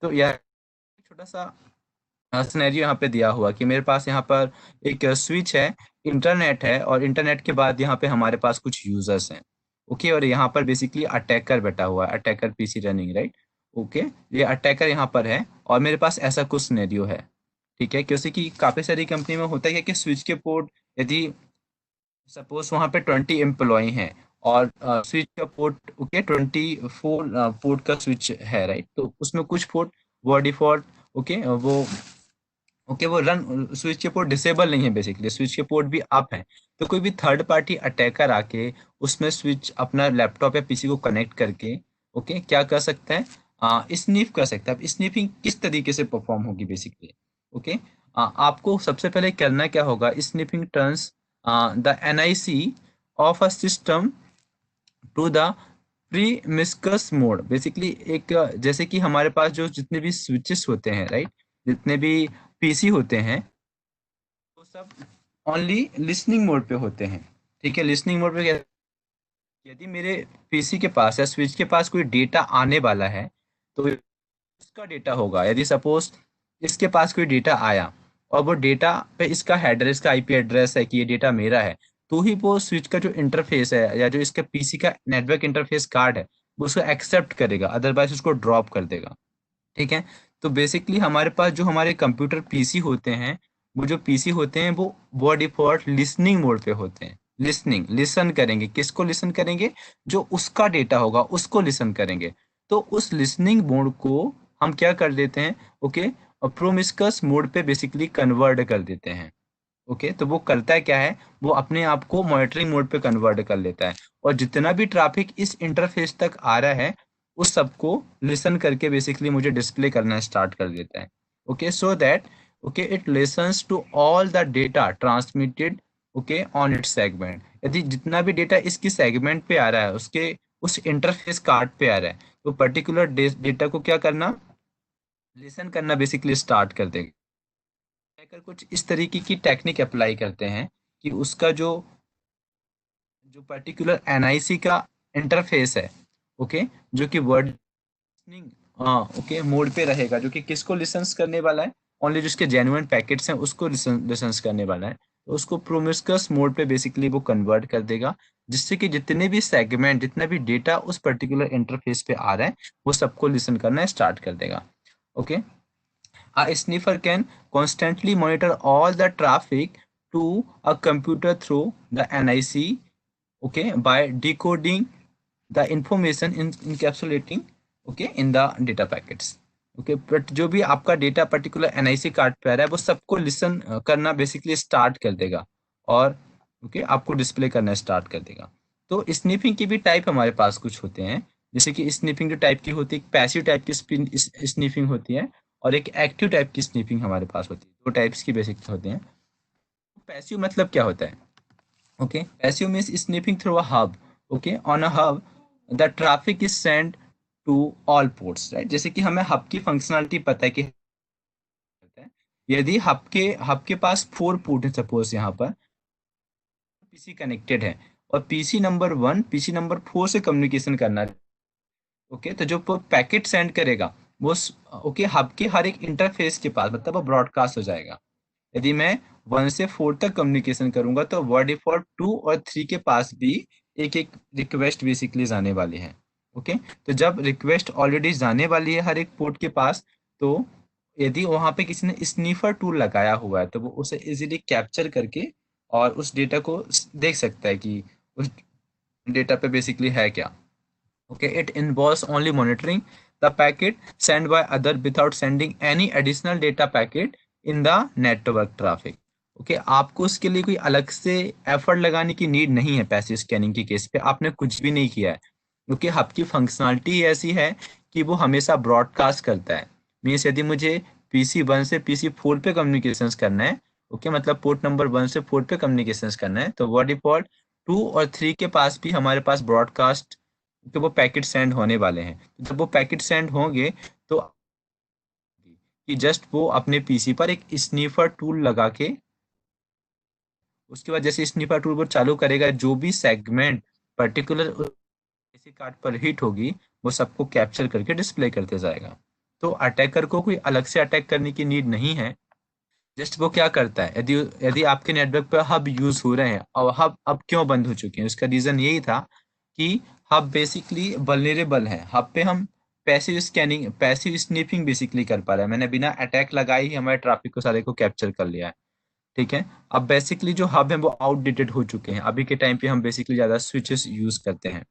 तो यह छोटा सा सिनेरियो यहाँ पे दिया हुआ कि मेरे पास यहाँ पर एक स्विच है, इंटरनेट है, और इंटरनेट के बाद यहाँ पे हमारे पास कुछ यूजर्स हैं। ओके, और यहाँ पर बेसिकली अटैकर बैठा हुआ है, attacker PC running, right. Okay, ये अटैकर यहाँ पर है, और मेरे पास ऐसा कुछ सिनेरियो है। ठीक है, क्योंकि कि काफी सारी कंपनी में होता है कि स्विच के पोर्ट, यदि सपोज वहाँ पे 20 एम्प्लॉय हैं, और स्विच का पोर्ट ओके 24 पोर्ट का स्विच है, राइट, तो उसमें कुछ पोर्ट वो डिफॉल्ट ओके वो रन स्विच के पोर्ट डिसेबल नहीं है, बेसिकली स्विच के पोर्ट भी अप है। तो कोई भी थर्ड पार्टी अटैकर आके उसमें स्विच अपना लैपटॉप या पीसी को कनेक्ट करके ओके क्या कर सकता है, स्नीफ कर सकता है। अब स्नीफिंग किस तरीके से परफॉर्म होगी बेसिकली? ओके, आपको सबसे पहले करना क्या होगा, sniffing turns the NIC of a system to the promiscuous mode. Basically एक जैसे कि हमारे पास जो जितने भी स्विचेस होते हैं, राइट, जितने भी पीसी होते हैं, वो सब ओनली लिसनिंग मोड पे होते हैं। ठीक है, लिसनिंग मोड पे यदि मेरे पीसी के पास या स्विच के पास कोई डेटा आने वाला है, तो इसका डेटा होगा, यदि सपोज इसके पास कोई डेटा आया और वो डेटा पे इसका हेडर, इसका आईपी एड्रेस है कि ये डेटा मेरा है, तो ही वो स्विच का जो इंटरफेस है या जो इसका पीसी का नेटवर्क इंटरफेस कार्ड है वो उसको एक्सेप्ट करेगा, अदरवाइज उसको ड्रॉप कर देगा। ठीक है, तो बेसिकली हमारे पास जो हमारे कंप्यूटर पीसी होते हैं, वो जो पीसी होते हैं वो डिफॉल्ट लिसनिंग मोड पे होते हैं। लिसन करेंगे, किसको लिसन करेंगे? जो उसका डेटा होगा उसको लिसन करेंगे। तो उस लिसनिंग मोड को हम क्या कर देते हैं, ओके, और प्रोमिस्कस मोड पे बेसिकली कन्वर्ट कर देते हैं। ओके, तो वो करता है क्या है, वो अपने आप को मॉनिटरिंग मोड पे कन्वर्ट कर लेता है और जितना भी ट्रैफिक इस इंटरफेस तक आ रहा है उस सबको लिसन करके बेसिकली मुझे डिस्प्ले करना स्टार्ट कर देता है। Okay, so that okay it listens to all the data transmitted okay on its segment. यदि जितना भी डेटा इसकी सेगमेंट पे आ रहा है उसके उस इंटरफेस कार्ड पे आ रहा है तो पर्टिकुलर डेटा को क्या करना, लिसन करना बेसिकली स्टार्ट कर देगा। हैकर कुछ इस तरीके की टेक्निक अप्लाई करते हैं कि उसका जो जो पर्टिकुलर एनआईसी का इंटरफेस है ओके, जो कि वर्ड लिसनिंग ओके मोड पे रहेगा, जो कि किसको लिसन्स करने वाला है, ओनली जिसके जेन्युइन पैकेट्स हैं उसको लिसन्स करने वाला है। तो उसको प्रोमिस्कस मोड पे बेसिकली वो कन्वर्ट कर देगा, जिससे कि जितने भी सेगमेंट जितना भी डेटा उस पर्टिकुलर इंटरफेस पे आ रहा है वो सबको लिसन करना स्टार्ट कर देगा। Okay, a sniffer can constantly monitor all the traffic to a computer through the NIC, okay, by decoding the information in encapsulating okay in the data packets। Okay, but जो भी आपका डेटा पर्टिकुलर एनआईसी कार्ड पे आ रहा है वो सबको लिसन करना बेसिकली स्टार्ट कर देगा और ओके आपको डिस्प्ले करना स्टार्ट कर देगा। तो स्निफिंग की भी टाइप हमारे पास कुछ होते हैं, जैसे कि स्निफिंग जो टाइप की होती है, पैसिव टाइप की स्निफिंग होती है और एक एक्टिव टाइप की स्निफिंग हमारे पास होती है। दो टाइप्स की बेसिक होते हैं। पैसिव मतलब क्या होता है, okay, passive means sniffing through a hub. Okay, on a hub the traffic is send to all ports, right. जैसे कि हमें हब की फंक्शनलिटी पता है कि यदि हब के पास 4 पोर्ट है, सपोज यहाँ पर पीसी कनेक्टेड है और पीसी नंबर 1 पीसी नंबर 4 से कम्युनिकेशन करना है। ओके, तो जो पैकेट सेंड करेगा वो ओके हब के हर एक इंटरफेस के पास मतलब वो ब्रॉडकास्ट हो जाएगा। यदि मैं 1 से 4 तक कम्युनिकेशन करूंगा तो बाय डिफॉल्ट 2 और 3 के पास भी एक एक रिक्वेस्ट बेसिकली जाने वाली है। ओके, तो जब रिक्वेस्ट ऑलरेडी जाने वाली है हर एक पोर्ट के पास, तो यदि वहां पे किसी ने स्नीफर टूल लगाया हुआ है तो वो उसे इजीली कैप्चर करके और उस डेटा को देख सकता है कि उस डेटा पे बेसिकली है क्या। Okay, it involves only monitoring the packet sent by other without sending any additional data packet in the network traffic। Okay, आपको उसके लिए कोई अलग से एफर्ट लगाने की नीड नहीं है। पैसिव स्कैनिंग के केस पे आपने कुछ भी नहीं किया है क्योंकि हब की फंक्शनलिटी ऐसी है कि वो हमेशा ब्रॉडकास्ट करता है। मीन्स यदि मुझे पीसी 1 से पीसी 4 पे कम्युनिकेशन करना है, ओके, मतलब पोर्ट नंबर 1 से 4 पे कम्युनिकेशन करना है, तो वो डिफॉल्ट 2 और 3 के पास भी हमारे पास ब्रॉडकास्ट तो वो पैकेट सेंड होने वाले हैं। तो जब वो पैकेट सेंड होंगे तो कि जस्ट वो अपने पीसी पर एक स्नीफर टूल लगा के उसके बाद जैसे स्नीफर टूल को चालू करेगा जो भी सेगमेंट पर्टिकुलर किसी कार्ड पर हिट होगी वो सबको कैप्चर करके डिस्प्ले करते जाएगा। तो अटैकर को कोई अलग से अटैक करने की नीड नहीं है। जस्ट वो क्या करता है, यदि यदि आपके नेटवर्क पर हब यूज हो रहे हैं और हब अब क्यों बंद हो चुके हैं, उसका रीजन यही था कि हब बेसिकली वल्नरेबल है। हब पे हम passive scanning passive sniffing basically कर पा रहे हैं। मैंने बिना अटैक लगाए ही हमारे ट्रैफिक को सारे को कैप्चर कर लिया है। ठीक है, अब बेसिकली जो हब है वो आउटडेटेड हो चुके हैं। अभी के टाइम पे हम बेसिकली ज्यादा स्विचेस यूज करते हैं।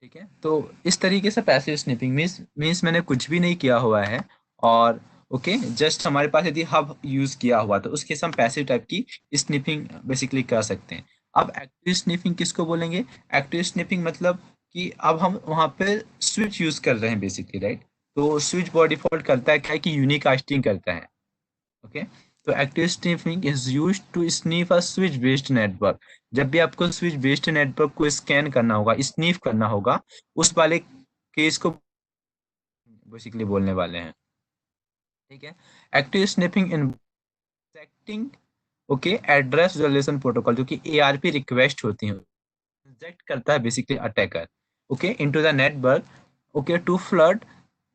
ठीक है, तो इस तरीके से पैसिव स्निपिंग मीन्स मैंने कुछ भी नहीं किया हुआ है और ओके जस्ट हमारे पास यदि हब यूज किया हुआ तो उसके हम पैसिव टाइप की स्निपिंग बेसिकली कर सकते हैं। अब एक्टिव स्निपिंग किसको बोलेंगे, एक्टिव स्निपिंग मतलब कि अब हम वहां पे स्विच यूज कर रहे हैं बेसिकली, राइट। तो स्विच बाय डिफॉल्ट करता है क्या है कि यूनिकास्टिंग करता है। ओके, तो active sniffing is used to sniff a switch based network. जब भी आपको स्विच बेस्ड नेटवर्क को स्कैन करना होगा स्नीफ करना होगा उस वाले केस को बेसिकली बोलने वाले हैं। ठीक है, active sniffing injecting okay address resolution protocol जो कि एआरपी रिक्वेस्ट होती है इंजेक्ट करता है basically attacker okay into the network okay to flood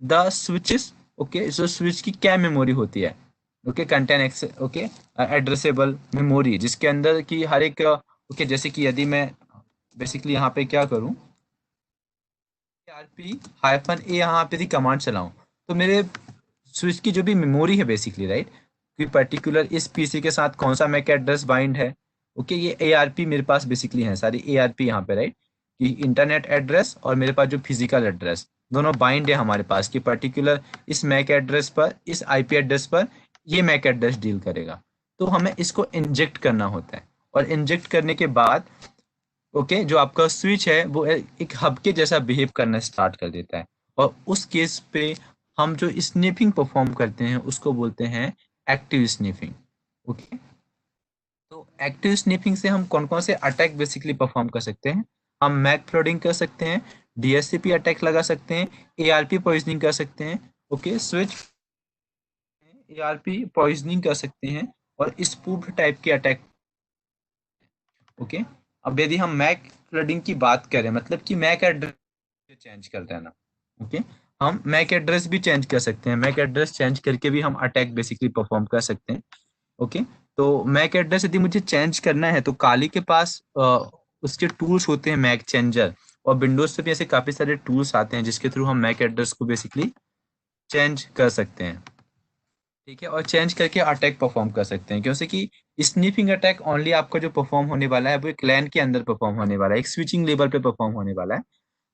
the switches. Okay, जो स्विच की क्या मेमोरी होती है, okay content okay addressable memory जिसके अंदर की हर एक ओके जैसे कि यदि मैं बेसिकली यहाँ पे क्या करूँ आरपी हाइफन ए यहाँ पे थी कमांड चलाऊं तो मेरे स्विच की जो भी मेमोरी है बेसिकली, राइट, कि पर्टिकुलर इस पीसी के साथ कौन सा मैक एड्रेस बाइंड है। ओके, ये एआरपी मेरे पास बेसिकली है सारी एआरपी यहाँ पे, राइट, कि इंटरनेट एड्रेस और मेरे पास जो फिजिकल एड्रेस दोनों बाइंड है हमारे पास कि पर्टिकुलर इस मैक एड्रेस पर, इस आईपी एड्रेस पर ये मैक एड्रेस डील करेगा। तो हमें इसको इंजेक्ट करना होता है, और इंजेक्ट करने के बाद ओके जो आपका स्विच है वो एक हब के जैसा बिहेव करना स्टार्ट कर देता है, और उस केस पे हम जो स्निफिंग परफॉर्म करते हैं उसको बोलते हैं एक्टिव स्निफिंग। ओके, तो एक्टिव स्निफिंग से हम कौन कौन से अटैक बेसिकली परफॉर्म कर सकते हैं? हम मैक फ्लोडिंग कर सकते हैं, डीएससीपी अटैक लगा सकते हैं, एआरपी पॉइजनिंग कर सकते हैं। ओके, स्विच एआरपी पॉइजनिंग कर सकते हैं, और स्पूफ्ड टाइप के अटैक। ओके, अब यदि हम मैक फ्लडिंग की बात करें, मतलब कि मैक एड्रेस चेंज कर देना। ओके, हम मैक एड्रेस भी चेंज कर सकते हैं, मैक एड्रेस चेंज करके भी हम अटैक बेसिकली परफॉर्म कर सकते हैं। ओके, तो मैक एड्रेस यदि मुझे चेंज करना है तो काली के पास उसके टूल्स होते हैं मैक चेंजर, और विंडोज पे भी ऐसे काफी सारे टूल्स आते हैं जिसके थ्रू हम मैक एड्रेस को बेसिकली चेंज कर सकते हैं। ठीक है, और चेंज करके अटैक परफॉर्म कर सकते हैं, क्योंकि कि स्निफिंग अटैक ओनली आपका जो परफॉर्म होने वाला है वो एक लैन के अंदर परफॉर्म होने वाला है, एक स्विचिंग लेवल पे परफॉर्म होने वाला है।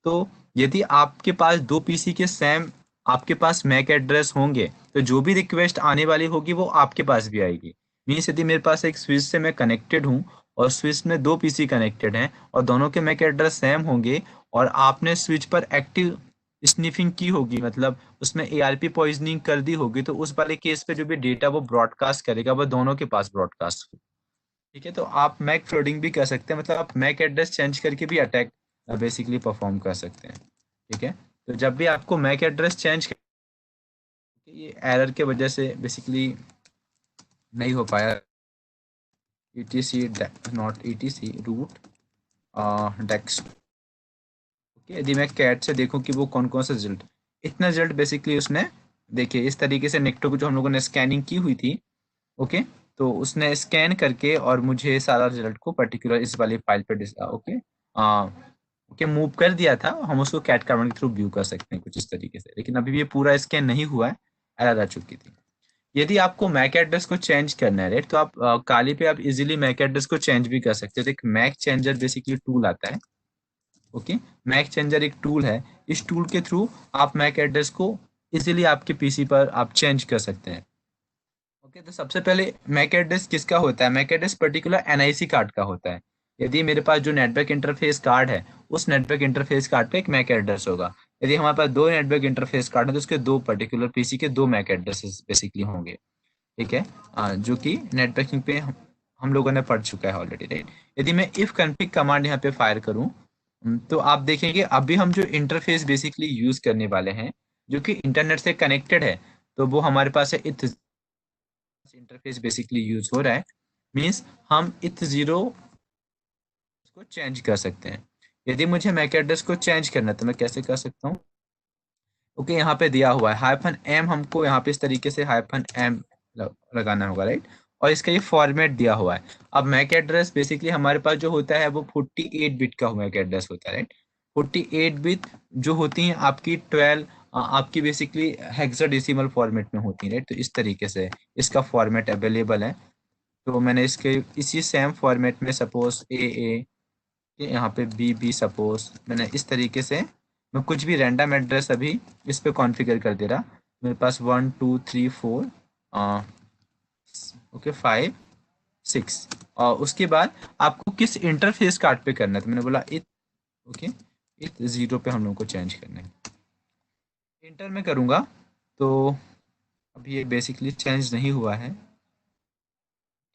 तो यदि आपके पास दो पीसी के सेम आपके पास मैक एड्रेस होंगे, तो जो भी रिक्वेस्ट आने वाली होगी वो आपके पास भी आएगी। मीन्स यदि मेरे पास एक स्विच से मैं कनेक्टेड हूँ, और स्विच में दो पीसी कनेक्टेड हैं, और दोनों के मैक एड्रेस सेम होंगे, और आपने स्विच पर एक्टिव स्निफिंग की होगी, मतलब उसमें एआरपी पॉइजनिंग कर दी होगी, तो उस वाले केस पे जो भी डेटा वो ब्रॉडकास्ट करेगा वो दोनों के पास ब्रॉडकास्ट। ठीक है, तो आप मैक फ्लोडिंग भी कर सकते हैं, मतलब आप मैक एड्रेस चेंज करके भी अटैक बेसिकली परफॉर्म कर सकते हैं। ठीक है, तो जब भी आपको मैक एड्रेस चेंज कर, ये एरर के वजह से बेसिकली नहीं हो पाया, etc नॉट etc रूट डेक्स। ओके, यदि मैं कैट से देखूं कि वो कौन कौन सा रिजल्ट, इतना रिजल्ट बेसिकली उसने, देखिए इस तरीके से नेक्टो को जो हम लोगों ने स्कैनिंग की हुई थी। ओके, तो उसने स्कैन करके और मुझे सारा रिजल्ट को पर्टिकुलर इस वाली फाइल पे ओके ओके मूव कर दिया था। हम उसको कैट कार्बन के थ्रू व्यू कर सकते हैं कुछ इस तरीके से, लेकिन अभी ये पूरा स्कैन नहीं हुआ है, एरर आ चुकी थी। यदि आपको मैक एड्रेस को चेंज करना है राइट, तो आप काली पे आप इजीली मैक एड्रेस को चेंज भी कर सकते हो। तो एक मैक चेंजर बेसिकली टूल आता है। ओके, मैक चेंजर एक टूल है, इस टूल के थ्रू आप मैक एड्रेस को इजीली आपके पीसी पर आप चेंज कर सकते हैं। ओके, तो सबसे पहले मैक एड्रेस किसका होता है? MAC address particular NIC card का होता है। यदि मेरे पास जो नेटवर्क इंटरफेस कार्ड है, उस नेटवर्क इंटरफेस कार्ड पे एक मैक एड्रेस होगा। यदि हमारे पास दो नेटवर्क इंटरफेस कार्ड है तो उसके दो पर्टिकुलर पीसी के दो मैक एड्रेसेस बेसिकली होंगे। ठीक है, जो कि नेटवर्किंग पे हम लोगों ने पढ़ चुका है ऑलरेडी राइट। यदि मैं इफ कॉन्फिग कमांड यहाँ पे फायर करूँ, तो आप देखेंगे अभी हम जो इंटरफेस बेसिकली यूज करने वाले हैं, जो कि इंटरनेट से कनेक्टेड है, तो वो हमारे पास है इथ इंटरफेस बेसिकली यूज हो रहा है। मीन्स हम इथ जीरो को चेंज कर सकते हैं। यदि मुझे मैक एड्रेस को चेंज करना है तो मैं कैसे कर सकता हूँ? ओके, यहाँ पे दिया हुआ है हाइफन एम, हमको यहाँ पे इस तरीके से हाइफन एम लगाना होगा राइट, और इसका ये फॉर्मेट दिया हुआ है। अब मैक एड्रेस बेसिकली हमारे पास जो होता है वो 48 बिट का मैक एड्रेस होता है राइट। 48 बिट जो होती हैं आपकी 12 आपकी बेसिकली हेक्साडेसिमल फॉर्मेट में होती है राइट। तो इस तरीके से इसका फॉर्मेट अवेलेबल है। तो मैंने इसके इसी सेम फॉर्मेट में सपोज ए यहाँ पे बी सपोज मैंने इस तरीके से मैं कुछ भी रैंडम एड्रेस अभी इस पे कॉन्फ़िगर कर दे रहा। मेरे पास 1 2 3 4 ओके 5 6, और उसके बाद आपको किस इंटरफेस कार्ड पे करना है, तो मैंने बोला इथ। ओके, इथ जीरो पे हम लोग को चेंज करना है। इंटर में करूँगा तो अभी ये बेसिकली चेंज नहीं हुआ है।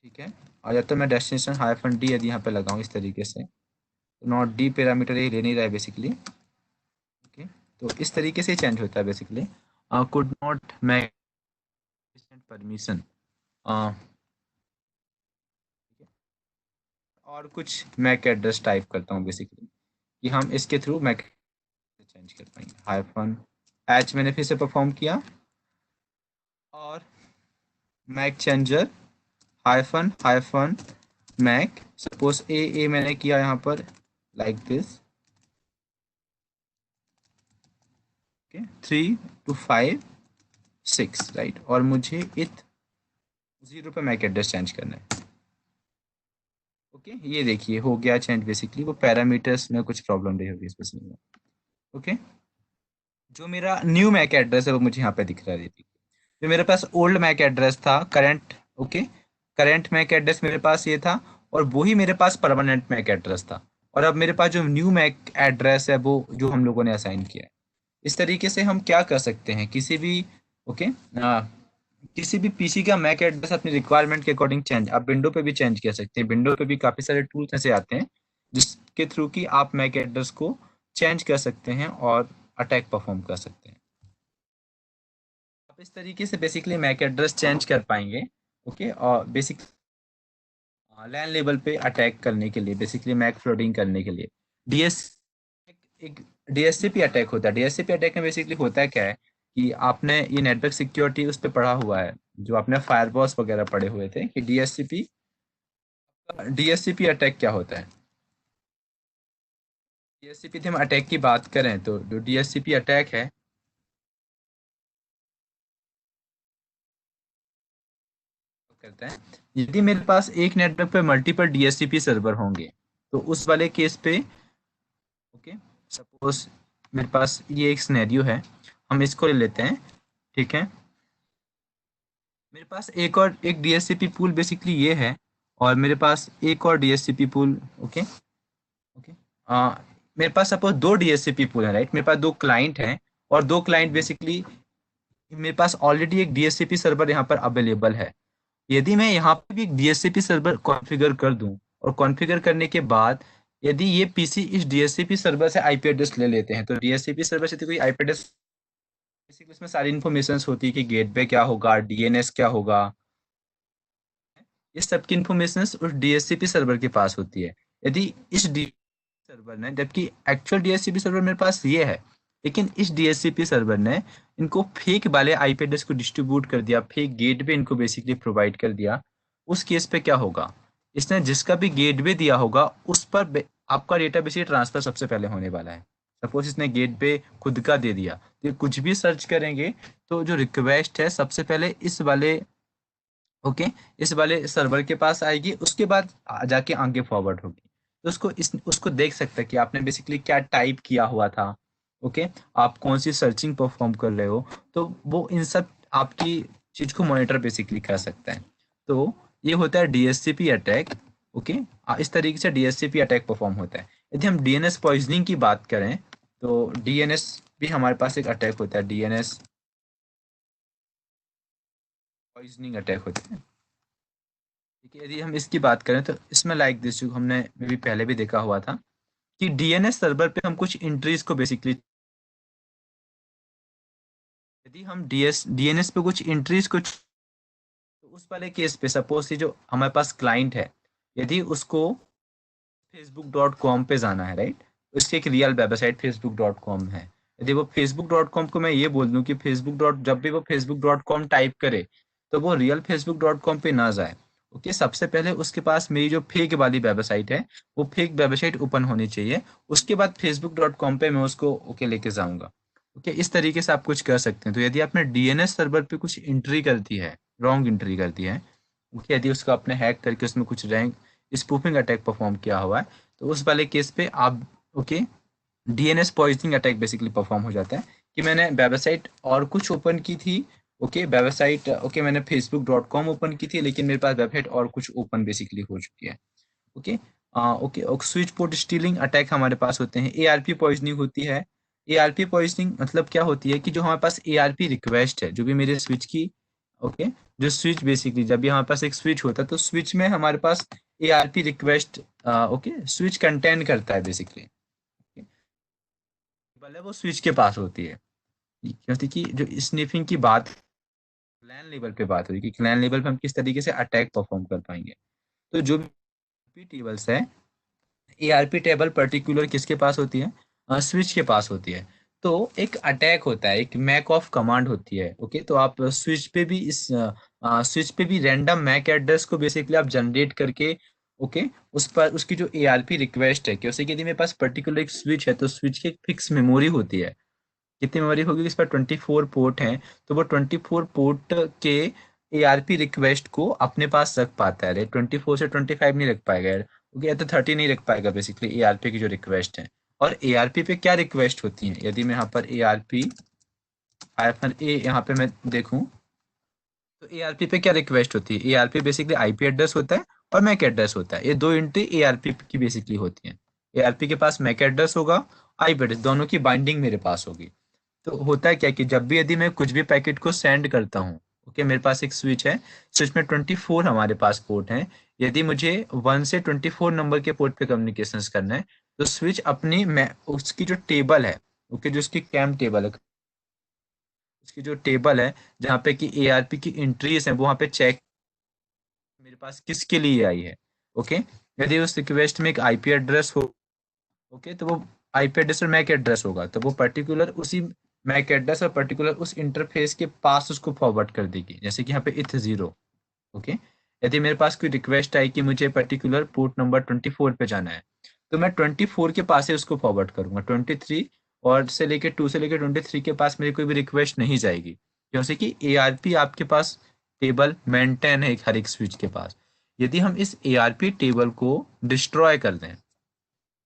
ठीक है, और जब तक मैं डेस्टिनेशन हाइफन डी यदि यहाँ पे लगाऊँ इस तरीके से, तो नॉट डी पैरामीटर ये ले नहीं रहा है बेसिकली। ओके, तो इस तरीके से चेंज होता है basically. Could not MAC permission. और कुछ मैक एड्रेस टाइप करता हूँ बेसिकली कि हम इसके थ्रू मैक चेंज कर पाएंगे। हाइफन एच मैंने फिर से परफॉर्म किया, और MAC changer hyphen hyphen MAC suppose a मैंने किया यहाँ पर like this. Okay, 3 to 5 6 right, और मुझे इथ जीरो पे मैक एड्रेस चेंज करना है। ओके, ये देखिए हो गया चेंज बेसिकली, वो पैरामीटर्स में कुछ प्रॉब्लम रही होगी इस में। ओके, जो मेरा न्यू मैक एड्रेस है वो मुझे यहाँ पे दिख रहा है। जो मेरे पास ओल्ड मैक एड्रेस था, current, okay, current MAC address मेरे पास ये था, और वही मेरे पास परमानेंट मैक एड्रेस था। और अब मेरे पास जो न्यू मैक एड्रेस है वो जो हम लोगों ने असाइन किया है। इस तरीके से हम क्या कर सकते हैं, किसी भी, ओके, किसी भी पीसी का मैक एड्रेस अपनी रिक्वायरमेंट के अकॉर्डिंग चेंज, आप विंडो पे भी चेंज कर सकते हैं। विंडो पे भी काफी सारे टूल्स ऐसे आते हैं जिसके थ्रू कि आप मैक एड्रेस को चेंज कर सकते हैं और अटैक परफॉर्म कर सकते हैं। आप इस तरीके से बेसिकली मैक एड्रेस चेंज कर पाएंगे। ओके, और बेसिक लैन लेवल पे अटैक करने के लिए, बेसिकली मैक फ्लोडिंग करने के लिए डीएस एक डीएससीपी अटैक होता है। डीएससीपी अटैक में बेसिकली होता है क्या है कि आपने ये नेटवर्क सिक्योरिटी उस पर पढ़ा हुआ है, जो आपने फायरवॉल्स वगैरह पढ़े हुए थे कि डीएससीपी अटैक क्या होता है। डीएससीपी हम अटैक की बात करें तो जो डीएससीपी अटैक है करता है, यदि मेरे पास एक नेटवर्क पे मल्टीपल डीएससीपी सर्वर होंगे तो उस वाले केस पे, ओके, सपोज मेरे पास ये एक सिनेरियो है, हम इसको ले लेते हैं, ठीक है। मेरे पास एक डीएससीपी पूल बेसिकली ये है, और मेरे पास एक और डीएससीपी पूल, ओके, ओके, मेरे पास सपोज दो डीएससीपी पूल है, राइट। मेरे पास दो क्लाइंट हैं, और दो क्लाइंट बेसिकली, मेरे पास ऑलरेडी एक डीएससीपी सर्वर यहाँ पर अवेलेबल है। यदि मैं यहाँ पे भी एक डीएससीपी सर्वर कॉन्फ़िगर कर दूं, और कॉन्फ़िगर करने के बाद यदि ये पीसी इस डीएससीपी सर्वर से आईपी एड्रेस ले लेते हैं, तो डीएससीपी सर्वर से तो कोई आईपी एड्रेस, बेसिकली उसमें सारी इन्फॉर्मेशन होती है कि गेटवे क्या होगा, डीएनएस क्या होगा, इस सब की इन्फॉर्मेशन उस डीएससीपी सर्वर के पास होती है। यदि इस डी सर्वर ने, जबकि एक्चुअल डीएससीपी सर्वर मेरे पास ये है, लेकिन इस डीएससीपी सर्वर ने इनको फेक वाले आईपी एड्रेस को डिस्ट्रीब्यूट कर दिया, फेक गेटवे इनको बेसिकली प्रोवाइड कर दिया। उस केस पे क्या होगा, इसने जिसका भी गेटवे दिया होगा उस पर आपका डेटा बेसिकली ट्रांसफर सबसे पहले होने वाला है। सपोज इसने गेटवे खुद का दे दिया, तो कुछ भी सर्च करेंगे तो जो रिक्वेस्ट है सबसे पहले इस वाले, ओके, इस वाले सर्वर के पास आएगी, उसके बाद जाके आगे फॉरवर्ड होगी। तो उसको देख सकता है कि आपने बेसिकली क्या टाइप किया हुआ था, ओके, आप कौन सी सर्चिंग परफॉर्म कर रहे हो, तो वो इन सब आपकी चीज को मॉनिटर बेसिकली कर सकता है। तो ये होता है डीएससीपी अटैक, ओके। इस तरीके से डीएससीपी अटैक परफॉर्म होता है। यदि हम डीएनएस पॉइजनिंग की बात करें तो डीएनएस भी हमारे पास एक अटैक होता है, डीएनएस पॉइजनिंग अटैक होता है। ठीक है, यदि हम इसकी बात करें तो इसमें लाइक दिस, जो हमने मे भी पहले भी देखा हुआ था कि डीएनएस सर्वर पे हम कुछ एंट्रीज को बेसिकली, यदि हम डीएनएस पे कुछ एंट्रीज को, तो उस वाले केस पे सपोज ये जो हमारे पास क्लाइंट है, यदि उसको facebook.com पे जाना है, राइट, उसकी एक रियल वेबसाइट facebook.com है। यदि वो facebook.com को मैं ये बोल दूं कि जब भी वो facebook.com टाइप करे तो वो रियल facebook.com पे ना जाए, ओके। सबसे पहले उसके पास मेरी जो फेक वाली वेबसाइट है वो फेक वेबसाइट ओपन होनी चाहिए, उसके बाद facebook.com पे मैं उसको ओके लेके जाऊंगा। ओके, इस तरीके से आप कुछ कर सकते हैं। तो यदि आपने डीएनएस सर्वर पे कुछ एंट्री कर दी है, रॉन्ग एंट्री कर दी है, ओके, यदि उसको आपने हैक करके उसमें कुछ रैंक स्पूफिंग अटैक परफॉर्म किया हुआ है, तो उस वाले केस पे आप, okay, DNS poisoning attack basically perform हो जाता है कि मैंने वेबसाइट और कुछ ओपन की थी, ओके, वेबसाइट, ओके, मैंने facebook.com ओपन की थी, लेकिन मेरे पास वेबसाइट और कुछ ओपन बेसिकली हो चुकी है, okay. Okay, switch port stealing attack हमारे पास होते हैं, एआरपी पॉइजनिंग होती है। एआरपी पॉइजनिंग मतलब क्या होती है कि जो हमारे पास एआरपी रिक्वेस्ट है, जो भी मेरे स्विच की, ओके, जो स्विच बेसिकली जब भी हमारे पास एक स्विच होता है तो स्विच में हमारे पास ARP request, okay, switch contain करता है बेसिकली, भले वो स्विच के पास होती है। क्योंकि कि जो स्निफिंग की बात क्लैन लेवल पे बात हुई कि क्लैन लेवल पे हम किस तरीके से अटैक परफॉर्म कर पाएंगे, तो जो भी टेबल्स है, एआरपी टेबल पर्टिकुलर किसके पास होती है, स्विच के पास होती है। तो एक अटैक होता है, एक मैक ऑफ कमांड होती है, ओके। तो आप स्विच पे भी इस स्विच पे भी रैंडम मैक एड्रेस को बेसिकली आप जनरेट करके, ओके, उस पर उसकी जो एआरपी रिक्वेस्ट है कि उसे यदि मेरे पास पर्टिकुलर एक स्विच है तो स्विच की एक फिक्स मेमोरी होती है। कितनी मेमोरी होगी, इस पर 24 पोर्ट हैं, तो वो 24 पोर्ट के एआरपी रिक्वेस्ट को अपने पास रख पाता है। 24 से 25 नहीं रख पाएगा यार, ओके, या तो 30 नहीं रख पाएगा बेसिकली एआरपी की जो रिक्वेस्ट है, और ARP पे क्या रिक्वेस्ट होती है। यदि मैं यहाँ पर ARP-A यहाँ पे मैं देखूं तो ARP पे क्या रिक्वेस्ट होती है। ARP बेसिकली आईपी एड्रेस होता है और मैक एड्रेस होता है, ये दो एंट्री ARP की बेसिकली होती है। ARP के पास मैक एड्रेस होगा, आईपी एड्रेस, दोनों की बाइंडिंग मेरे पास होगी। तो होता है क्या कि जब भी यदि मैं कुछ भी पैकेट को सेंड करता हूँ, ओके, मेरे पास एक स्विच है, स्विच में 24 हमारे पास पोर्ट हैं। यदि मुझे 1 से 24 नंबर के पोर्ट पे कम्युनिकेशन करना है, तो स्विच अपनी उसकी जो टेबल है, ओके, जो उसकी कैम टेबल है, उसकी जो टेबल है जहाँ पे कि ARP की एंट्रीज है, वो वहाँ पे चेक मेरे पास किसके लिए आई है। ओके, यदि उस रिक्वेस्ट में एक आईपी एड्रेस हो, ओके, तो वो आईपी एड्रेस और मैक एड्रेस होगा, तो वो पर्टिकुलर उसी मैक एड्रेस और पर्टिकुलर उस इंटरफेस के पास उसको फॉरवर्ड कर देगी। जैसे कि यहाँ पे ith0, ओके, यदि मेरे पास कोई रिक्वेस्ट आई कि मुझे पर्टिकुलर पोर्ट नंबर 24 पे जाना है, तो मैं 24 के पास ही उसको फॉरवर्ड करूंगा। 23 और से लेके 2 से लेके 23 के पास मेरी कोई भी रिक्वेस्ट नहीं जाएगी, क्योंकि कि ARP आपके पास टेबल मेंटेन है हर एक स्विच के पास। यदि हम इस ARP टेबल को डिस्ट्रॉय कर दें,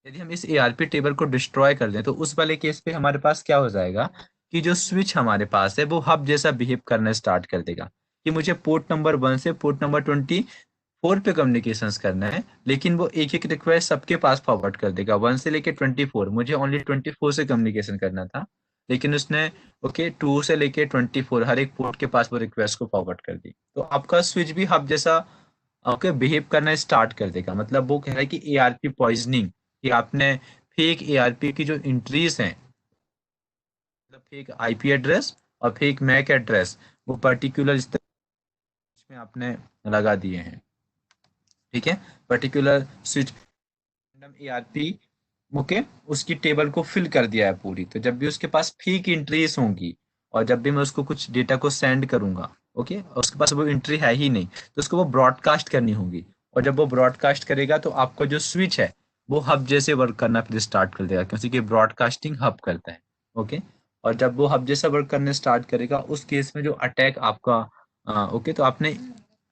यदि हम इस ARP टेबल को डिस्ट्रॉय कर दें, तो उस वाले केस पे हमारे पास क्या हो जाएगा कि जो स्विच हमारे पास है वो हब जैसा बिहेव करना स्टार्ट कर देगा कि मुझे पोर्ट नंबर 1 से पोर्ट नंबर 24 पे कम्युनिकेशंस करना है, लेकिन वो एक एक रिक्वेस्ट सबके पास फॉरवर्ड कर देगा। 1 से लेके 24, मुझे ओनली 24 से कम्युनिकेशन करना था, लेकिन उसने ओके 2 से लेके 24 हर एक पोर्ट के पास वो रिक्वेस्ट को फॉरवर्ड कर दी। तो आपका स्विच भी हब जैसा ओके बिहेव करना स्टार्ट कर देगा। मतलब वो कह रहा है कि ARP पॉइजनिंग, कि आपने फेक ARP की जो एंट्रीज हैं, मतलब फेक आईपी एड्रेस और फेक मैक एड्रेस, वो पर्टिकुलर इस तरह में आपने लगा दिए हैं। ठीक है, पर्टिकुलर स्विच ARP, ओके, उसकी टेबल को फिल कर दिया है पूरी। तो जब भी उसके पास फेक एंट्रीज होंगी और जब भी मैं उसको कुछ डेटा को सेंड करूंगा, ओके, और उसके पास वो एंट्री है ही नहीं, तो उसको वो ब्रॉडकास्ट करनी होगी। और जब वो ब्रॉडकास्ट करेगा तो आपका जो स्विच है वो हब जैसे वर्क करना फिर स्टार्ट कर देगा, क्योंकि ब्रॉडकास्टिंग हब करता है। ओके, और जब वो हब जैसा वर्क करने स्टार्ट करेगा, उस केस में जो अटैक आपका ओके, तो आपने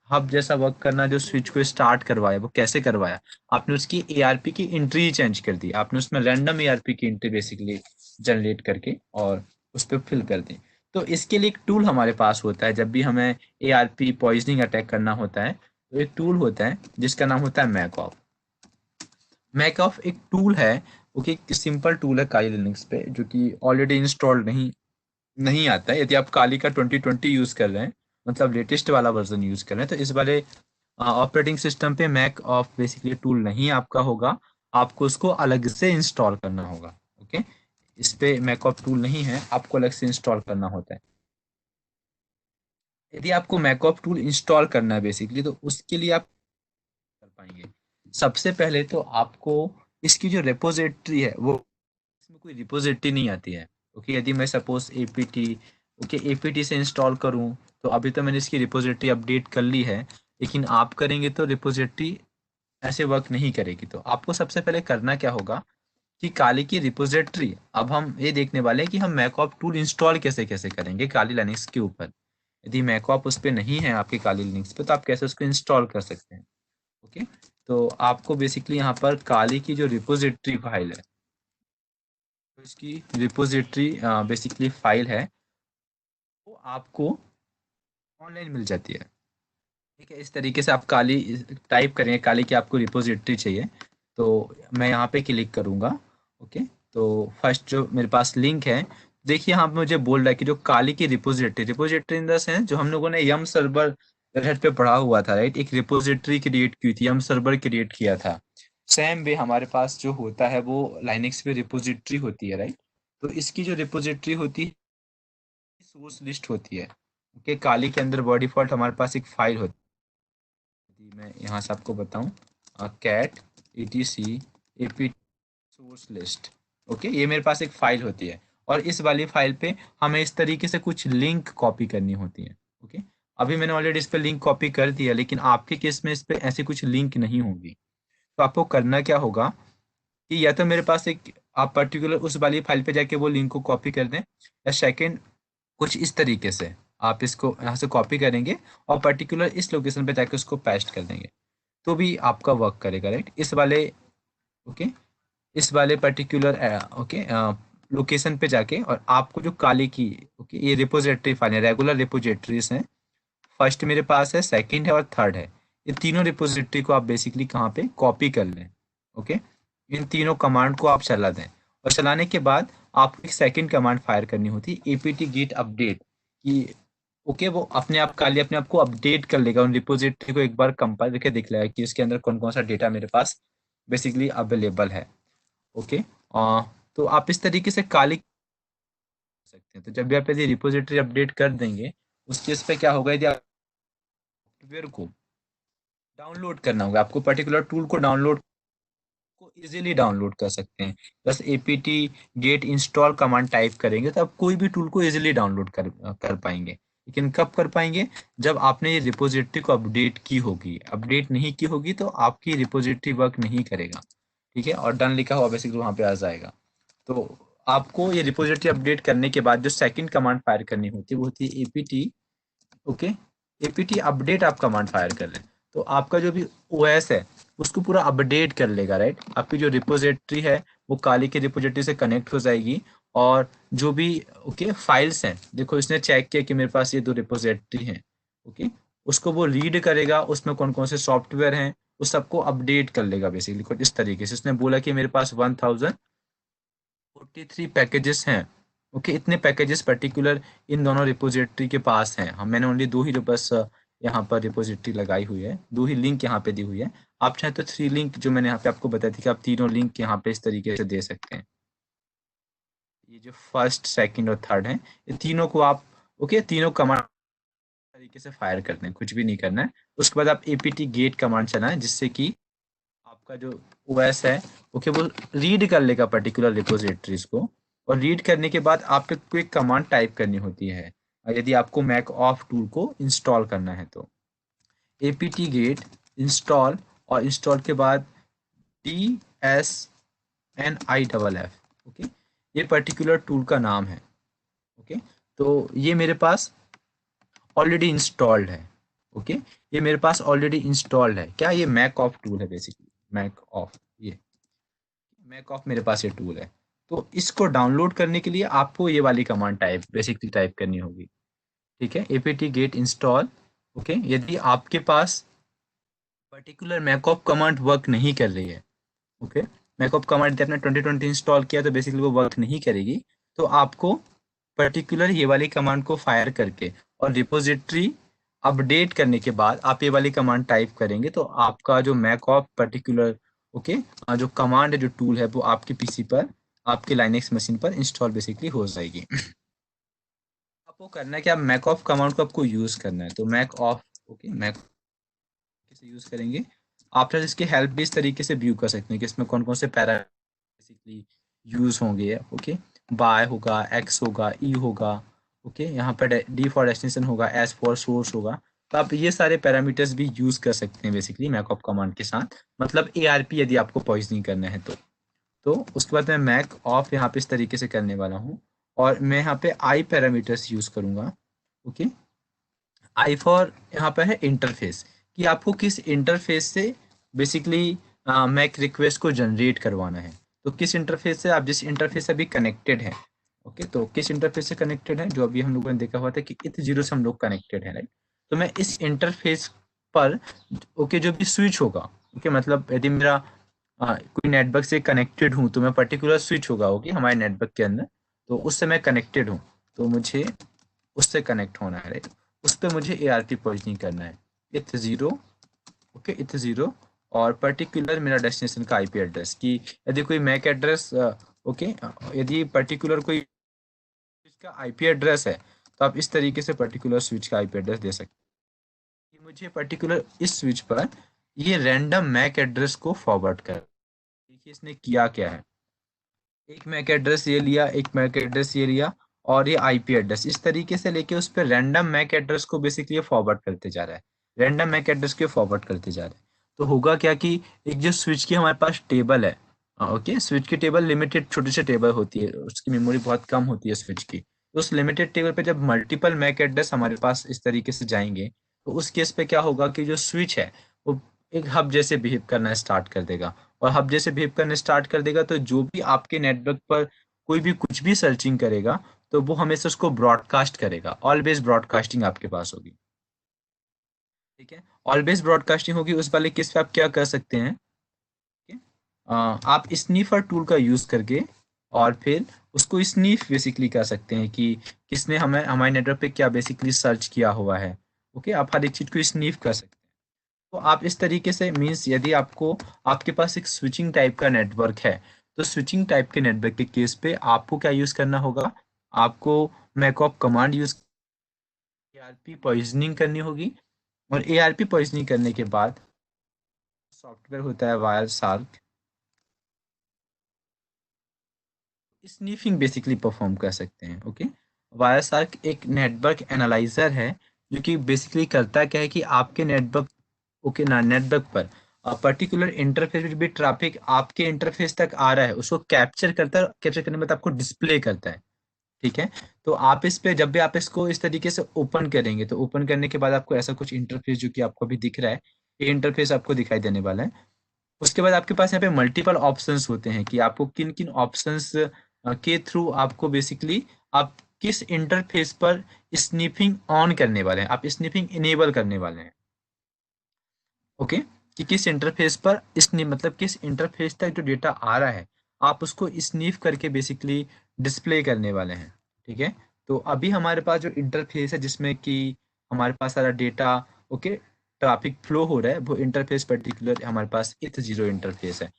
हब जैसा वर्क करना जो स्विच को स्टार्ट करवाया, वो कैसे करवाया, आपने उसकी ARP की एंट्री चेंज कर दी, आपने उसमें रैंडम ARP की एंट्री बेसिकली जनरेट करके और उस पर फिल कर दी। तो इसके लिए एक टूल हमारे पास होता है। जब भी हमें ARP पॉइजनिंग अटैक करना होता है, तो एक टूल होता है जिसका नाम होता है मैकऑफ। मैकऑफ एक टूल है, ओके, एक सिंपल टूल है काली लिनक्स पे, जो कि ऑलरेडी इंस्टॉल्ड नहीं नहीं आता है। यदि आप काली का 2020 यूज कर रहे हैं, मतलब लेटेस्ट वाला वर्जन यूज कर रहे हैं, तो इस वाले ऑपरेटिंग सिस्टम पे मैक ऑफ बेसिकली टूल नहीं आपका होगा, आपको उसको अलग से इंस्टॉल करना होगा। ओके, इस पे मैक ऑफ टूल नहीं है, आपको अलग से इंस्टॉल करना होता है। यदि आपको मैक ऑफ टूल इंस्टॉल करना है बेसिकली, तो उसके लिए आप कर पाएंगे। सबसे पहले तो आपको इसकी जो रिपोजिटरी है, वो इसमें कोई रिपोजिटरी नहीं आती है। ओके, यदि मैं सपोज APT, ओके, APT से इंस्टॉल करूं, तो अभी तो मैंने इसकी रिपोजिटरी अपडेट कर ली है, लेकिन आप करेंगे तो रिपोजिटरी ऐसे वर्क नहीं करेगी। तो आपको सबसे पहले करना क्या होगा कि काली की रिपोजिटरी, अब हम ये देखने वाले हैं कि हम मैकऑप टूल इंस्टॉल कैसे कैसे करेंगे काली लिनक्स के ऊपर। यदि मैकऑप उस पर नहीं है आपके काली लिनक्स पे, तो आप कैसे उसको इंस्टॉल कर सकते हैं। ओके, तो आपको बेसिकली यहाँ पर काली की जो रिपोजिटरी फाइल है, तो इसकी रिपोजिटरी बेसिकली फाइल है, वो आपको ऑनलाइन मिल जाती है। ठीक है, इस तरीके से आप काली टाइप करेंगे, काली की आपको रिपोजिटरी चाहिए, तो मैं यहाँ पे क्लिक करूँगा। ओके, तो फर्स्ट जो मेरे पास लिंक है, देखिए यहाँ पे मुझे बोल रहा है कि जो काली की repository, repository in the sense जो हम लोगों ने यम सर्वर रेड पे पढ़ा हुआ था, राइट, एक रिपोजिटरी क्रिएट की थी, यम सर्वर क्रिएट किया था। सेम वे हमारे पास जो होता है वो लाइनक्स पे रिपोजिटरी होती है, राइट। तो इसकी जो रिपोजिटरी होती है, सोर्स लिस्ट होती है। ओके, काली के अंदर बॉडी डिफॉल्ट हमारे पास एक फाइल होती है। यदि मैं यहाँ से आपको बताऊँ, cat etc source list, okay, ये मेरे पास एक फाइल होती है, और इस वाली फाइल पे हमें इस तरीके से कुछ लिंक कॉपी करनी होती है। ओके, अभी मैंने ऑलरेडी इस पे लिंक कॉपी कर दिया, लेकिन आपके केस में इस पे ऐसी कुछ लिंक नहीं होगी। तो आपको करना क्या होगा कि या तो मेरे पास एक, आप पर्टिकुलर उस वाली फाइल पे जाके वो लिंक को कॉपी कर दें, या सेकेंड कुछ इस तरीके से आप इसको यहाँ से कॉपी करेंगे और पर्टिकुलर इस लोकेशन पे जाके उसको पेस्ट कर देंगे, तो भी आपका वर्क करेगा, राइट। इस वाले ओके, इस वाले पर्टिकुलर ओके लोकेशन पे जाके, और आपको जो काली की ओके ये रिपोजिटरी फाइल है, रेगुलर रिपोजिटरीज हैं। फर्स्ट मेरे पास है, सेकंड है और थर्ड है। ये तीनों रिपोजिटरी को आप बेसिकली कहाँ पे कॉपी कर लें। ओके, इन तीनों कमांड को आप चला दें, और चलाने के बाद आपको एक सेकंड कमांड फायर करनी होती है, एपीटी गेट अपडेट की। ओके, वो अपने आप काली अपने आप को अपडेट कर लेगा, उन रिपोजिटरी को एक बार कंपाइल करके दिख लेगा कि उसके अंदर कौन कौन सा डेटा मेरे पास बेसिकली अवेलेबल है। ओके, तो आप इस तरीके से काली कर सकते हैं। तो जब भी आप यदि रिपोजिटरी अपडेट कर देंगे, उस केस पे क्या होगा, यदि आप सॉफ्टवेयर को डाउनलोड करना होगा, आपको पर्टिकुलर टूल को डाउनलोड को इजीली डाउनलोड कर सकते हैं। बस APT get install command type करेंगे तो आप कोई भी टूल को इजीली डाउनलोड कर पाएंगे। लेकिन कब कर पाएंगे, जब आपने ये रिपोजिटरी को अपडेट की होगी। अपडेट नहीं की होगी तो आपकी रिपोजिटरी वर्क नहीं करेगा। ठीक है, और डन लिखा हुआ बेसिकली वहां पे आ जाएगा। तो आपको ये रिपोजिटरी अपडेट करने के बाद जो सेकंड कमांड फायर करनी होती है वो होती है एपीटी ओके एपीटी अपडेट। आप कमांड फायर कर लें तो आपका जो भी ओएस है उसको पूरा अपडेट कर लेगा, राइट। आपकी जो रिपोजिटरी है वो काली के रिपोजिटरी से कनेक्ट हो जाएगी, और जो भी ओके फाइल्स हैं, देखो इसने चेक किया कि मेरे पास ये दो रिपोजिटरी हैं। ओके, उसको वो रीड करेगा, उसमें कौन कौन से सॉफ्टवेयर हैं उस सबको अपडेट कर लेगा बेसिकली कुछ इस तरीके से। उसने बोला कि मेरे पास 1043 पैकेजेस हैं। ओके, इतने पैकेजेस पर्टिकुलर इन दोनों रिपोजिटरी के पास हैं। हम मैंने ओनली दो ही बस यहाँ पर रिपोजिटरी लगाई हुई है, दो ही लिंक यहाँ पे दी हुई है। आप चाहें तो 3 लिंक जो मैंने यहाँ पे आपको बताई थी कि आप तीनों लिंक यहाँ पे इस तरीके से दे सकते हैं। ये जो फर्स्ट सेकंड और थर्ड है, ये तीनों को आप ओके तीनों कमांड तरीके से फायर करते हैं, कुछ भी नहीं करना है। उसके बाद आप एपीटी गेट कमांड चलाएं, जिससे कि आपका जो ओएस है ओके वो रीड कर लेगा पर्टिकुलर रिपोजिटरीज को। और रीड करने के बाद आपको एक कमांड टाइप करनी होती है, यदि आपको मैक ऑफ टूल को इंस्टॉल करना है तो एपीटी गेट इंस्टॉल, और इंस्टॉल के बाद DSNIFF। ओके, ये पर्टिकुलर टूल का नाम है। ओके, तो ये मेरे पास ऑलरेडी इंस्टॉल्ड है। ओके, ये मेरे पास ऑलरेडी इंस्टॉल्ड है। क्या, ये मैक ऑफ टूल है बेसिकली, मैक ऑफ, ये मैक ऑफ मेरे पास ये टूल है। तो इसको डाउनलोड करने के लिए आपको ये वाली कमांड टाइप बेसिकली टाइप करनी होगी। ठीक है, एपीटी गेट इंस्टॉल। ओके, यदि आपके पास पर्टिकुलर मैकऑफ कमांड वर्क नहीं कर रही है, ओके मैकऑफ कमांड आपने 2020 इंस्टॉल किया तो बेसिकली वो वर्क नहीं करेगी, तो आपको पर्टिकुलर ये वाली कमांड को फायर करके और रिपोजिटरी अपडेट करने के बाद आप ये वाली कमांड टाइप करेंगे तो आपका जो मैकऑफ पर्टिकुलर ओके जो कमांड है, जो टूल है, वो आपके पीसी पर, आपके लाइनेक्स मशीन पर इंस्टॉल बेसिकली हो जाएगी। आपको करना है कि आप मैक ऑफ कमांड को आपको यूज करना है। तो मैक ऑफ ओके मैक कैसे यूज करेंगे, आप फिर इसकी हेल्प भी इस तरीके से व्यू कर सकते हैं कि इसमें कौन कौन से पैरा बेसिकली यूज होंगे। ओके, बाय होगा, एक्स होगा, ई होगा। ओके, यहाँ पर डी फॉर डेस्टिनेशन होगा, एस फॉर सोर्स होगा। तो आप ये सारे पैरामीटर्स भी यूज कर सकते हैं बेसिकली मैक ऑफ कमांड के साथ, मतलब ARP यदि आपको पॉइजनिंग करना है तो उसके बाद मैं मैक ऑफ यहाँ पे इस तरीके से करने वाला हूँ, और मैं यहाँ पे आई पैरामीटर्स यूज करूंगा। ओके, आई फॉर यहाँ पे है इंटरफेस, कि आपको किस इंटरफेस से बेसिकली मैक रिक्वेस्ट को जनरेट करवाना है। तो किस इंटरफेस से, आप जिस इंटरफेस से अभी कनेक्टेड है। ओके, तो किस इंटरफेस से कनेक्टेड है, जो अभी हम लोगों ने देखा हुआ था कि ith0 से हम लोग कनेक्टेड है, राइट। तो मैं इस इंटरफेस पर ओके जो भी स्विच होगा, ओके मतलब यदि मेरा कोई नेटवर्क से कनेक्टेड हूँ तो मैं पर्टिकुलर स्विच होगा ओके हमारे नेटवर्क के अंदर, तो उससे मैं कनेक्टेड हूँ, तो मुझे उससे कनेक्ट होना है, राइट। उस पर मुझे ARP पॉइजनिंग करना है, ith0 ओके ith0, और पर्टिकुलर मेरा डेस्टिनेशन का IP एड्रेस, कि यदि कोई मैक एड्रेस ओके यदि पर्टिकुलर कोई स्विच का IP एड्रेस है तो आप इस तरीके से पर्टिकुलर स्विच का IP एड्रेस दे सकते हैं कि मुझे पर्टिकुलर इस स्विच पर ये रैंडम मैक एड्रेस को फॉरवर्ड कर। देखिए इसने किया क्या है, एक मैक एड्रेस ये लिया, एक मैक एड्रेस ये लिया, और ये IP एड्रेस इस तरीके से लेके उस पर रैंडम मैक एड्रेस को बेसिकली फॉरवर्ड करते जा रहा है। रैंडम मैक एड्रेस को फॉरवर्ड करते जा रहा है। तो होगा क्या कि एक जो स्विच की हमारे पास टेबल है, ओके स्विच की टेबल लिमिटेड छोटी सी टेबल होती है, उसकी मेमोरी बहुत कम होती है स्विच की। तो उस लिमिटेड टेबल पे जब मल्टीपल मैक एड्रेस हमारे पास इस तरीके से जाएंगे, तो उस केस पे क्या होगा कि जो स्विच है वो एक हब जैसे बिहेव करना स्टार्ट कर देगा। और हब जैसे बिहेव करना स्टार्ट कर देगा तो जो भी आपके नेटवर्क पर कोई भी कुछ भी सर्चिंग करेगा तो वो हमेशा उसको ब्रॉडकास्ट करेगा। ऑलवेज ब्रॉडकास्टिंग आपके पास होगी। ठीक है, ऑलवेज ब्रॉडकास्टिंग होगी। उस वाले केस पे आप क्या कर सकते हैं, ठीक है? आप स्नीफर टूल का यूज करके और फिर उसको स्नीफ बेसिकली कर सकते हैं कि किसने हमें हमारे नेटवर्क पे क्या बेसिकली सर्च किया हुआ है। ओके, आप हर एक चीज को स्नीफ कर सकते हैं। तो आप इस तरीके से मीन्स यदि आपको आपके पास एक स्विचिंग टाइप का नेटवर्क है तो स्विचिंग टाइप के नेटवर्क के केस पे आपको क्या यूज करना होगा, आपको मैकऑप कमांड यूज एआरपी पॉइजनिंग करनी होगी। और एआरपी पॉइजनिंग करने के बाद सॉफ्टवेयर होता है वायर शार्क, स्नीफिंग बेसिकली परफॉर्म कर सकते हैं। ओके, वायर शार्क एक नेटवर्क एनालाइजर है जो कि बेसिकली करता क्या है कि आपके नेटवर्क, ओके ना, नेटवर्क पर पर्टिकुलर इंटरफेस में भी ट्रैफिक आपके इंटरफेस तक आ रहा है उसको कैप्चर करता है। कैप्चर करने के बाद आपको डिस्प्ले करता है। ठीक है, तो आप इस पे जब भी आप इसको इस तरीके से ओपन करेंगे तो ओपन करने के बाद आपको ऐसा कुछ इंटरफेस जो कि आपको अभी दिख रहा है, ये इंटरफेस आपको दिखाई देने वाला है। उसके बाद आपके पास यहाँ पे मल्टीपल ऑप्शंस होते हैं कि आपको किन किन ऑप्शंस के थ्रू आपको बेसिकली आप किस इंटरफेस पर स्निफिंग ऑन करने वाले हैं, आप स्निफिंग इनेबल करने वाले हैं। ओके, कि किस इंटरफेस पर इसने मतलब किस इंटरफेस तक जो डेटा आ रहा है आप उसको स्नीफ करके बेसिकली डिस्प्ले करने वाले हैं। ठीक है, तो अभी हमारे पास जो इंटरफेस है जिसमें कि हमारे पास सारा डेटा, ओके, ट्रैफिक फ्लो हो रहा है, वो इंटरफेस पर्टिकुलर हमारे पास इथ जीरो इंटरफेस है।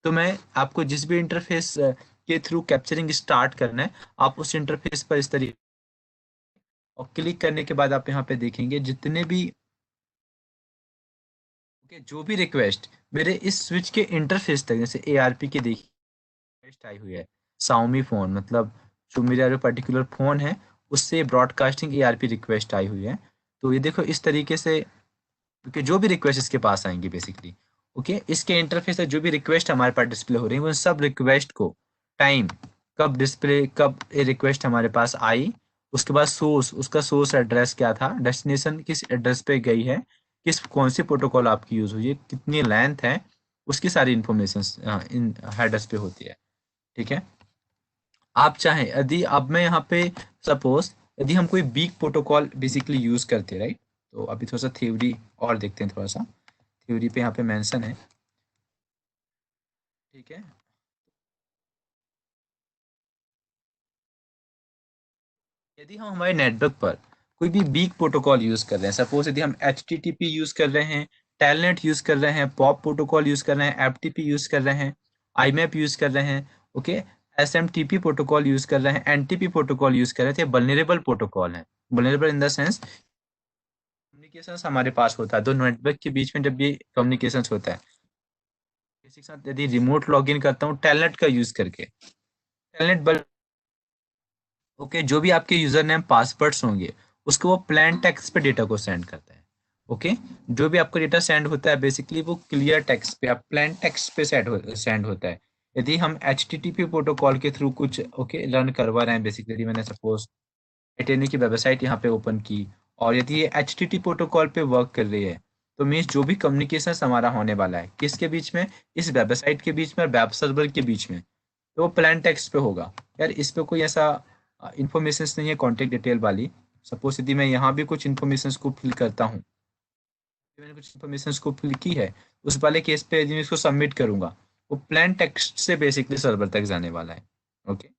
तो मैं आपको जिस भी इंटरफेस के थ्रू कैप्चरिंग स्टार्ट करना है आप उस इंटरफेस पर इस तरीके और क्लिक करने के बाद आप यहाँ पे देखेंगे जितने भी, ओके, जो भी रिक्वेस्ट मेरे इस स्विच के इंटरफेस तक, जैसे एआरपी की देखिए रिक्वेस्ट आई हुई है, Xiaomi फोन मतलब जो मेरा जो पर्टिकुलर फोन है उससे ब्रॉडकास्टिंग एआरपी रिक्वेस्ट आई हुई है। तो ये देखो इस तरीके से, क्योंकि जो भी रिक्वेस्ट इसके पास आएंगी बेसिकली, ओके, इसके इंटरफेस से जो भी रिक्वेस्ट हमारे पास डिस्प्ले हो रही है वो सब रिक्वेस्ट को टाइम कब डिस्प्ले कब ये रिक्वेस्ट हमारे पास आई, उसके बाद सोर्स, उसका सोर्स एड्रेस क्या था, डेस्टिनेशन किस एड्रेस पे गई है, किस कौन सी प्रोटोकॉल आपकी यूज हुई है, कितनी लेंथ है, उसकी सारी इंफॉर्मेशन इन हेडर्स पे होती है। ठीक है, आप चाहें यदि अब मैं यहाँ पे सपोज यदि हम कोई वीक प्रोटोकॉल बेसिकली यूज करते, राइट, तो अभी थोड़ा सा थ्योरी और देखते हैं, थोड़ा सा थ्योरी पे यहाँ पे मेंशन है। ठीक है, यदि हम हमारे नेटवर्क पर कोई भी वीक प्रोटोकॉल यूज कर रहे हैं, सपोज यदि हम H T T P use कर रहे हैं, टेलनेट यूज कर रहे हैं, पॉप प्रोटोकॉल यूज कर रहे हैं, एफ टी पी यूज कर रहे हैं, आई मैप यूज कर रहे हैं, okay, S M T P protocol use कर रहे हैं, N T P protocol use कर रहे थे, वल्नरेबल प्रोटोकॉल है। Vulnerable in the sense communication हमारे पास होता है दो नेटवर्क के बीच में, जब ये कम्युनिकेशन होता है किसी के साथ, यदि रिमोट लॉगिन करता हूँ टेलनेट का यूज करके, टेलनेट, ओके, जो भी आपके यूजर नेम पासवर्ड्स होंगे उसको वो प्लेन टेक्स्ट पे डेटा को सेंड करता है। ओके, जो भी आपको डेटा सेंड होता है बेसिकली वो क्लियर टेक्स्ट पे, आप प्लेन टेक्स्ट पे सेंड होता है। यदि हम H T T P protocol के थ्रू कुछ, ओके, रन करवा रहे हैं, बेसिकली मैंने सपोज एटेनी की वेबसाइट यहाँ पे ओपन की और यदि ये एच टी टी प्रोटोकॉल पे वर्क कर रही है तो मीन्स जो भी कम्युनिकेशन हमारा होने वाला है किसके बीच में, इस वेबसाइट के बीच में और वेब सर्वर के बीच में, तो वो प्लेन टेक्स्ट पे होगा। यार इस पे कोई ऐसा इंफॉर्मेशन नहीं है कॉन्टेक्ट डिटेल वाली। सपोज यदि मैं यहाँ भी कुछ इन्फॉर्मेशन को फिल करता हूँ, मैंने कुछ इन्फॉर्मेशन को फिल की है, उस वाले केस पे यदि मैं इसको सबमिट करूंगा वो प्लेन टेक्स्ट से बेसिकली सर्वर तक जाने वाला है। ओके,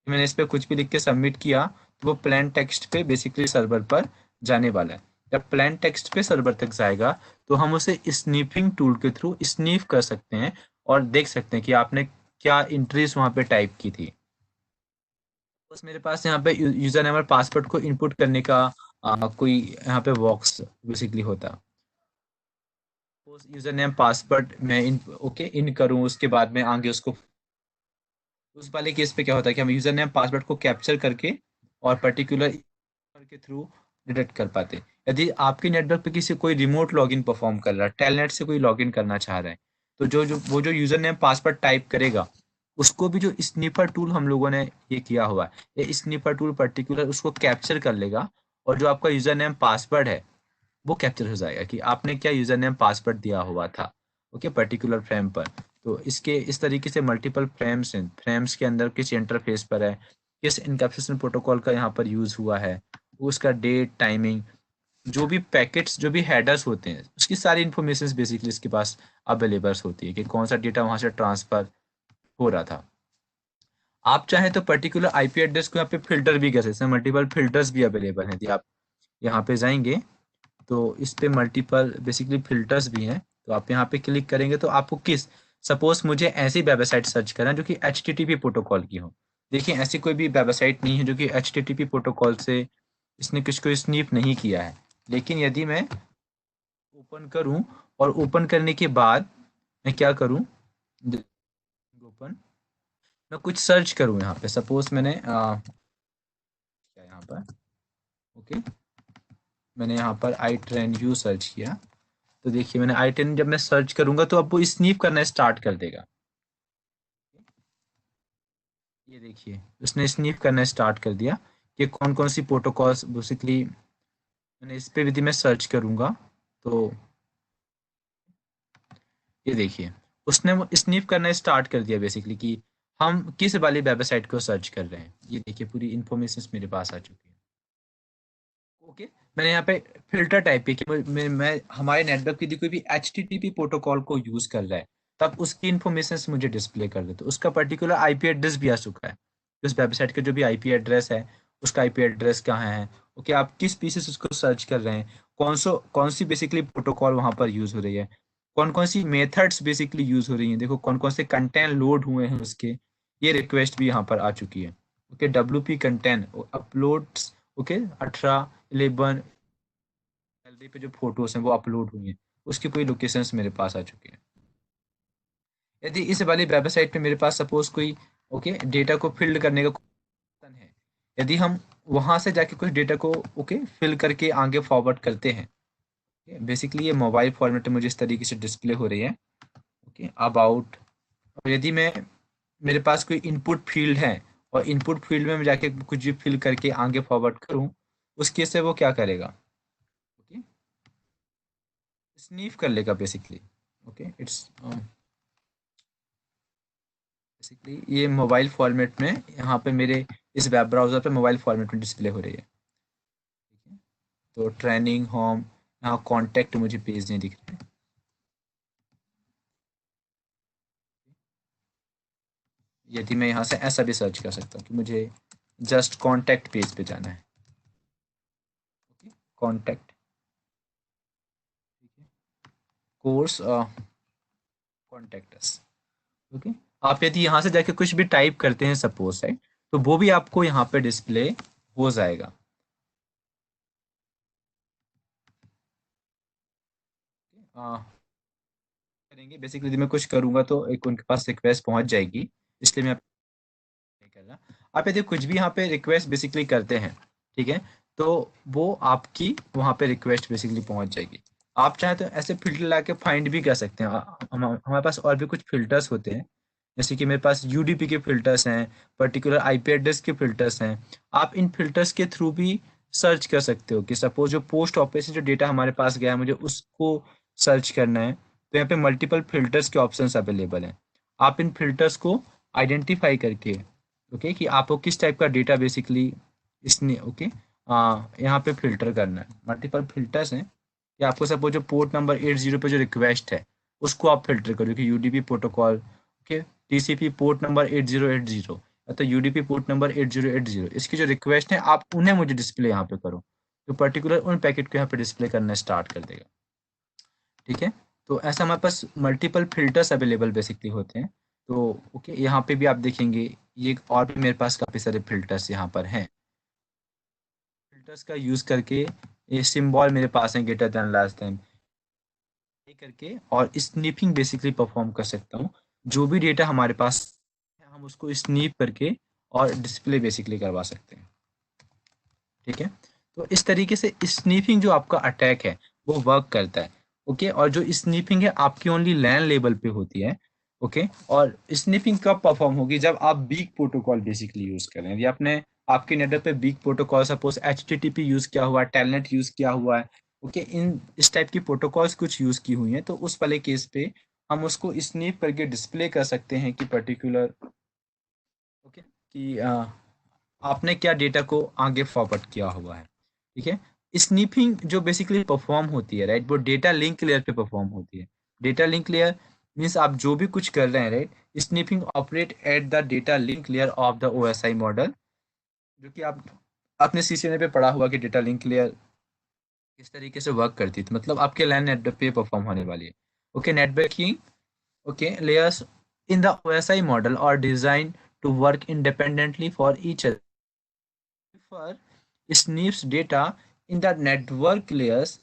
मैंने इस पे कुछ भी लिख के सबमिट किया तो वो प्लेन टेक्स्ट पे बेसिकली सर्वर पर जाने वाला है। जब प्लेन टेक्स्ट पे सर्वर तक जाएगा तो हम उसे स्नीफिंग टूल के थ्रू स्नीफ कर सकते हैं और देख सकते हैं कि आपने क्या इंट्रीज वहां पे टाइप की थी। बस मेरे पास यहाँ पे यूजर नेम और पासवर्ड को इनपुट करने का कोई यहाँ पे बॉक्स बेसिकली होता। यूजर नेम पासवर्ड मैं इन, ओके, इन करूँ उसके बाद में आगे उसको, उस वाले केस पे क्या होता है कि हम यूजर नेम पासवर्ड को कैप्चर करके और पर्टिकुलर के थ्रू डिटेक्ट कर पाते हैं। यदि आपके नेटवर्क पे किसी कोई रिमोट लॉगिन परफॉर्म कर रहा है, टेलनेट से कोई लॉगिन करना चाह रहा है, तो जो जो वो जो यूजर नेम पासवर्ड टाइप करेगा उसको भी जो स्नीपर टूल हम लोगों ने ये किया हुआ है, ये स्नीपर टूल पर्टिकुलर उसको कैप्चर कर लेगा और जो आपका यूजर नेम पासवर्ड है वो कैप्चर हो जाएगा कि आपने क्या यूजर नेम पासवर्ड दिया हुआ था, ओके, पर्टिकुलर फ्रेम पर। तो इसके इस तरीके से मल्टीपल फ्रेम्स हैं, फ्रेम्स के अंदर किस इंटरफेस पर है, किस इनकैप्सुलेशन प्रोटोकॉल का यहाँ पर यूज हुआ है, उसका डेट, टाइमिंग, जो भी पैकेट्स, जो भी हेडर्स होते हैं, उसकी सारी इन्फॉर्मेशन बेसिकली इसके पास अवेलेबल होती है कि कौन सा डेटा वहां से ट्रांसफर हो रहा था। आप चाहें तो पर्टिकुलर आईपी एड्रेस को यहाँ पे फिल्टर भी कर सकते हैं, मल्टीपल फिल्टर्स भी अवेलेबल हैं। यदि आप यहाँ पे जाएंगे तो इस पे मल्टीपल बेसिकली फिल्टर्स भी हैं। तो आप यहाँ पे क्लिक करेंगे तो आपको किस, सपोज मुझे ऐसी वेबसाइट सर्च करना है जो कि HTTP प्रोटोकॉल की हो। देखिए ऐसी कोई भी वेबसाइट नहीं है जो कि HTTP प्रोटोकॉल से इसने किसको स्नीप नहीं किया है। लेकिन यदि मैं ओपन करूं और ओपन करने के बाद मैं क्या करूं, ओपन, मैं कुछ सर्च करूं यहाँ पे, सपोज मैंने क्या यहाँ पर, ओके, मैंने यहाँ पर आई ट्रेन यू सर्च किया। तो देखिए मैंने आई टेन जब मैं सर्च करूंगा तो अब वो स्नीप करना स्टार्ट कर देगा। ये देखिए उसने स्नीप करना स्टार्ट कर दिया कि कौन कौन सी प्रोटोकॉल्स बेसिकली, मैंने इस पे यदि मैं सर्च करूंगा तो ये देखिए उसने वो स्नीप करना स्टार्ट कर दिया बेसिकली कि हम किस वाली वेबसाइट को सर्च कर रहे हैं। ये देखिए पूरी इन्फॉर्मेशन मेरे पास आ चुकी है। ओके, मैंने यहाँ पे फिल्टर टाइप की कि मैं हमारे नेटवर्क की यदि कोई भी HTTP प्रोटोकॉल को यूज कर रहा है तब उसकी इन्फॉर्मेशन मुझे डिस्प्ले कर दे, तो उसका पर्टिकुलर आईपी एड्रेस भी आ चुका है। उस वेबसाइट का जो भी आईपी एड्रेस है उसका आईपी एड्रेस कहाँ है, ओके, आप किस पीसेस उसको सर्च कर रहे हैं, कौन सी बेसिकली प्रोटोकॉल वहां पर यूज हो रही है, कौन कौन सी मेथड्स बेसिकली यूज हो रही हैं, देखो कौन कौन से कंटेंट लोड हुए हैं उसके, ये रिक्वेस्ट भी यहाँ पर आ चुकी है। Okay, WP content uploads, okay, 18/11 gallery पे जो फोटोज हैं वो अपलोड हुई हैं, उसकी पूरी लोकेशंस मेरे पास आ चुकी हैं। यदि इस वाली वेबसाइट पे मेरे पास सपोज कोई, ओके, डेटा को फिल करने का ऑप्शन है, यदि हम वहां से जाके कुछ डेटा को, ओके, फिल करके आगे फॉरवर्ड करते हैं, बेसिकली ये मोबाइल फॉर्मेट में मुझे इस तरीके से डिस्प्ले हो रही है, ओके, अबाउट। और यदि मैं, मेरे पास कोई इनपुट फील्ड है और इनपुट फील्ड में मैं जाके कुछ भी फिल करके आगे फॉरवर्ड करूं, उस केस से वो क्या करेगा, ओके, स्नीफ कर लेगा बेसिकली। ओके, इट्स बेसिकली ये मोबाइल फॉर्मेट में यहाँ पे मेरे इस वेब ब्राउजर पे मोबाइल फॉर्मेट में डिस्प्ले हो रही है। ठीक है, तो ट्रेनिंग होम, यहाँ कॉन्टैक्ट मुझे पेज नहीं दिख रहा है। यदि मैं यहाँ से ऐसा भी सर्च कर सकता हूँ कि मुझे जस्ट कॉन्टैक्ट पेज पे जाना है, ओके, कॉन्टैक्ट, ठीक है, कोर्स कॉन्टैक्ट अस, ओके। आप यदि यहाँ से जाके कुछ भी टाइप करते हैं सपोज है, तो वो भी आपको यहाँ पे डिस्प्ले हो जाएगा। करेंगे बेसिकली, यदि मैं कुछ करूंगा तो एक उनके पास रिक्वेस्ट पहुंच जाएगी, इसलिए मैं नहीं कर रहा। आप यदि कुछ भी यहाँ पे रिक्वेस्ट बेसिकली करते हैं, ठीक है, तो वो आपकी वहाँ पे रिक्वेस्ट बेसिकली पहुंच जाएगी। आप चाहे तो ऐसे फिल्टर ला के फाइंड भी कर सकते हैं। हमारे पास और भी कुछ फिल्टर्स होते हैं, जैसे कि मेरे पास यूडीपी के फिल्टर्स हैं, पर्टिकुलर आईपी एड्रेस के फिल्टर्स हैं। आप इन फिल्टर्स के थ्रू भी सर्च कर सकते हो कि सपोज जो पोस्ट ऑफिस से जो डेटा हमारे पास गया है मुझे उसको सर्च करना है, तो यहाँ पे मल्टीपल फिल्टर्स के ऑप्शंस अवेलेबल हैं। आप इन फिल्टर्स को आइडेंटिफाई करके, ओके, कि आपको किस टाइप का डेटा बेसिकली इसने, ओके, यहाँ पे फिल्टर करना है। मल्टीपल फिल्टर्स हैं कि आपको सपोज जो पोर्ट नंबर 80 पे जो रिक्वेस्ट है उसको आप फिल्टर करो कि UDP protocol, okay, TCP port number 8080 या तो यूडीपी पोर्ट नंबर 8080, इसकी जो रिक्वेस्ट है आप उन्हें मुझे डिस्प्ले यहाँ पे करो, तो पर्टिकुलर उन पैकेट को यहाँ पे डिस्प्ले करना स्टार्ट कर देगा। ठीक है, तो ऐसा हमारे पास मल्टीपल फिल्टर्स अवेलेबल बेसिकली होते हैं। तो ओके, यहाँ पे भी आप देखेंगे ये और भी मेरे पास काफ़ी सारे फिल्टर्स यहाँ पर हैं। फिल्टर्स का यूज़ करके ये सिंबल मेरे पास है ग्रेटर देन लेस देन करके और स्नीपिंग बेसिकली परफॉर्म कर सकता हूँ। जो भी डेटा हमारे पास है हम उसको स्नीप करके और डिस्प्ले बेसिकली करवा सकते हैं। ठीक है, तो इस तरीके से स्नीफिंग जो आपका अटैक है वो वर्क करता है। ओके, और जो स्नीफिंग है आपकी ओनली लैन लेवल पे होती है। ओके, और स्नीफिंग कब परफॉर्म होगी, जब आप बीक प्रोटोकॉल बेसिकली यूज करें। यदि आपने आपके नेटवर्क पे weak protocol suppose HTTP use किया हुआ है, टेलनेट यूज किया हुआ है, ओके, इन इस टाइप की प्रोटोकॉल्स कुछ यूज की हुई हैं, तो उस वाले केस पे हम उसको स्नीप करके डिस्प्ले कर सकते हैं कि पर्टिकुलर, ओके, कि आपने क्या डेटा को आगे फॉरवर्ड किया हुआ है। ठीक है, स्नीपिंग जो बेसिकली परफॉर्म होती है, राइट, वो डेटा लिंक लेयर पे परफॉर्म होती है। डेटा लिंक लेयर मीन्स आप जो भी कुछ कर रहे हैं, right, sniffing operate at the data link layer of the OSI model, जो कि आप आपने सीसीएनए पे पढ़ा हुआ कि डेटा लिंक लेयर किस तरीके से वर्क करती थी, मतलब आपके लैन नेटवर्क पे परफॉर्म होने वाली है। Okay, networking, okay, layers in the OSI model are designed to work independently for each other. For snips data in the network layers,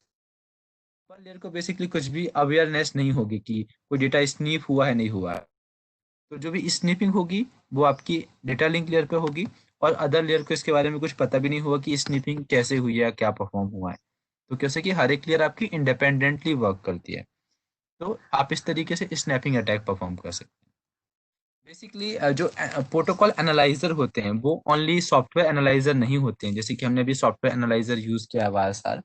पर लेयर को बेसिकली कुछ भी अवेयरनेस नहीं होगी कि कोई डेटा स्नीप हुआ है नहीं हुआ है। तो जो भी स्नीपिंग होगी वो आपकी डेटा लिंक लेयर पे होगी, और अदर लेयर को इसके बारे में कुछ पता भी नहीं होगा कि स्नीपिंग कैसे हुई है, क्या परफॉर्म हुआ है। तो कैसे कि हर एक लेयर आपकी इंडिपेंडेंटली वर्क करती है। तो आप इस तरीके से स्नैपिंग अटैक परफॉर्म कर सकते हैं। बेसिकली जो प्रोटोकॉल एनालाइजर होते हैं वो ओनली सॉफ्टवेयर एनालाइजर नहीं होते हैं, जैसे कि हमने अभी सॉफ्टवेयर एनालाइजर यूज किया है वायरसार,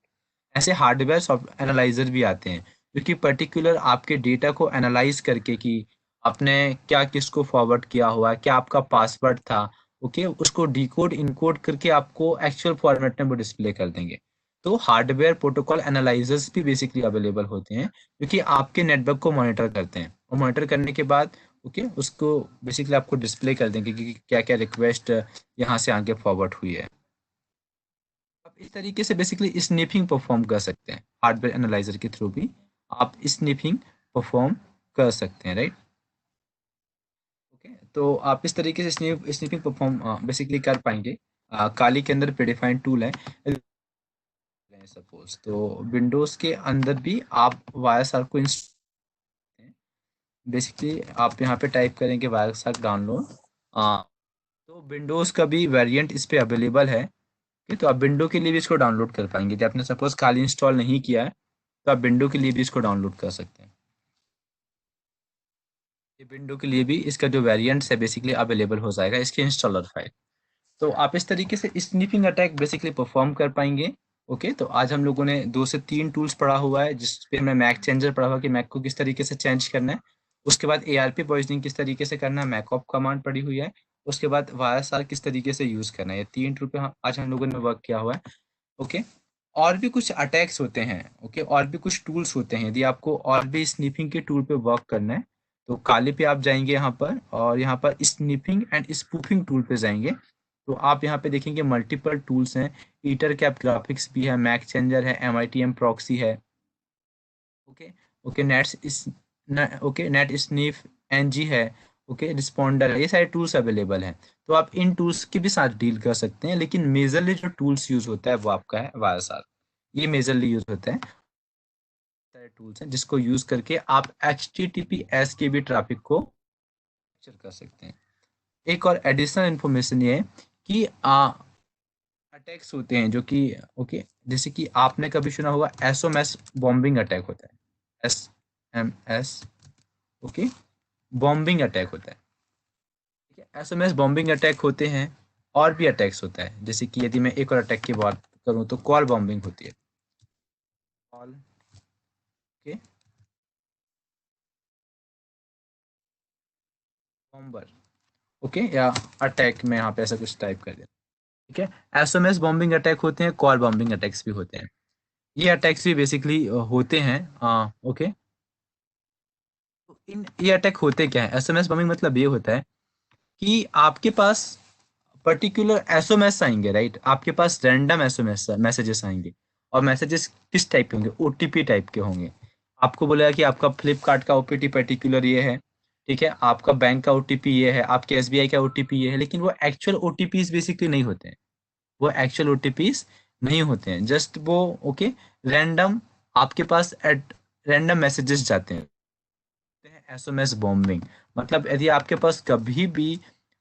ऐसे हार्डवेयर सॉफ्ट एनालाइजर भी आते हैं जो कि पर्टिकुलर आपके डेटा को एनालाइज करके कि आपने क्या किसको फॉरवर्ड किया हुआ है, क्या आपका पासवर्ड था, ओके, उसको डिकोड इनकोड करके आपको एक्चुअल फॉर्मेट में वो डिस्प्ले कर देंगे। तो हार्डवेयर प्रोटोकॉल एनालाइजर्स भी बेसिकली अवेलेबल होते हैं जो कि आपके नेटवर्क को मॉनिटर करते हैं, और मॉनिटर करने के बाद ओके उसको बेसिकली आपको डिस्प्ले कर देंगे कि क्या क्या रिक्वेस्ट यहाँ से आगे फॉरवर्ड हुई है। आप इस तरीके से बेसिकली स्निफिंग परफॉर्म कर सकते हैं, हार्डवेयर एनालाइजर के थ्रू भी आप स्निफिंग परफॉर्म कर सकते हैं, राइट। ओके, तो आप इस तरीके से स्निफिंग परफॉर्म बेसिकली कर पाएंगे। काली के अंदर प्रीडिफाइंड टूल है सपोज, तो विंडोज के अंदर भी आप वायरसार को बेसिकली आप यहाँ पे टाइप करेंगे वायरसार डाउनलोड, तो विंडोज का भी वेरिएंट इस पे अवेलेबल है। ठीक, तो आप विंडो के लिए भी इसको डाउनलोड कर पाएंगे। यदि आपने सपोज खाली इंस्टॉल नहीं किया है तो आप विंडो के लिए भी इसको डाउनलोड कर सकते हैं। ये विंडो के लिए भी इसका जो वेरिएंट्स है बेसिकली अवेलेबल हो जाएगा इसके इंस्टॉलर फाइल। तो आप इस तरीके से स्निफिंग अटैक बेसिकली परफॉर्म कर पाएंगे। ओके, तो आज हम लोगों ने 2 से 3 टूल्स पढ़ा हुआ है, जिस पे हमने मैक चेंजर पढ़ा हुआ कि मैक को किस तरीके से चेंज करना है। उसके बाद एआरपी पॉइजनिंग किस तरीके से करना है, मैकऑप कमांड पढ़ी हुई है। उसके बाद वायरसार किस तरीके से यूज करना है। ये 3 टूल पे आज हम लोगों ने वर्क किया हुआ है। ओके, और भी कुछ अटैक्स होते हैं, ओके, और भी कुछ टूल्स होते हैं। यदि आपको और भी स्निफिंग के टूल पे वर्क करना है तो काले पे आप जाएंगे यहाँ पर, और यहाँ पर स्निफिंग एंड स्पूफिंग टूल पे जाएंगे तो आप यहाँ पे देखेंगे मल्टीपल टूल्स हैं। ईटर कैप ग्राफिक्स भी है, मैक चेंजर है, MITM प्रॉक्सी है, okay, okay, okay, net sniff NG है, ओके, रिस्पॉन्डर है। ये सारे टूल्स अवेलेबल हैं। तो आप इन टूल्स के भी साथ डील कर सकते हैं, लेकिन मेजरली जो टूल्स यूज होता है वो आपका है वायरसार। ये मेजरली यूज होता है, सारे टूल्स हैं जिसको यूज करके आप HTTPS के भी ट्रैफिक को कैप्चर कर सकते हैं। एक और एडिशनल इंफॉर्मेशन ये है कि अटैक्स होते हैं जो कि ओके, जैसे कि आपने कभी सुना होगा SMS बॉम्बिंग अटैक होता है, SMS, ओके, बॉम्बिंग अटैक होता है। ठीक है, SMS बॉम्बिंग अटैक होते हैं। और भी अटैक्स होता है, जैसे कि यदि मैं एक और अटैक की बात करूं तो कॉल बॉम्बिंग होती है, कॉल, ओके, बॉम्बर, ओके, या अटैक में यहाँ पे ऐसा कुछ टाइप कर दिया। ठीक है, SMS बॉम्बिंग अटैक होते हैं, कॉल बॉम्बिंग अटैक्स भी होते हैं। ये अटैक्स भी बेसिकली होते हैं, ओके। तो इन ये अटैक होते क्या है, SMS बमिंग मतलब ये होता है कि आपके पास पर्टिकुलर एसएमएस आएंगे, राइट, आपके पास रैंडम एसएमएस मैसेजेस आएंगे, और मैसेजेस किस टाइप के होंगे, OTP टाइप के होंगे। आपको बोलेगा कि आपका फ्लिपकार्ट का OTP पर्टिकुलर ये है, ठीक है, आपका बैंक का OTP ये है, आपके SBI का OTP ये है, लेकिन वो एक्चुअल OTPs बेसिकली नहीं होते हैं। वो एक्चुअल OTPs नहीं होते हैं, जस्ट वो ओके रैंडम आपके पास एट रैंडम मैसेजेस जाते हैं। SMS बॉम्बिंग मतलब यदि आपके पास कभी भी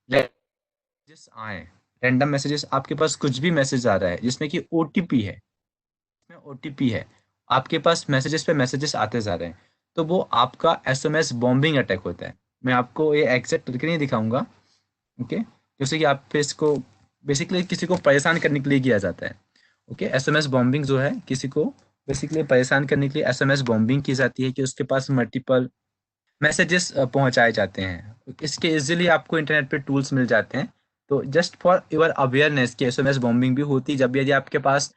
मैसेजेस आए, रैंडम मैसेजेस, आपके पास कुछ भी मैसेज आ रहा है जिसमें कि OTP है, इसमें OTP है, आपके पास मैसेजेस पे मैसेजेस आते जा रहे हैं, तो वो आपका SMS बॉम्बिंग अटैक होता है। मैं आपको ये एग्जैक्ट करके नहीं दिखाऊंगा, ओके, जैसे कि आप पे इसको बेसिकली किसी को परेशान करने के लिए किया जाता है। ओके, SMS बॉम्बिंग जो है किसी को बेसिकली परेशान करने के लिए एसएमएस बॉम्बिंग की जाती है कि उसके पास मल्टीपल मैसेजेस पहुंचाए जाते हैं। इसके इजीली आपको इंटरनेट पे टूल्स मिल जाते हैं। तो जस्ट फॉर योर अवेयरनेस कि एसएमएस बॉम्बिंग भी होती है जब यदि आपके पास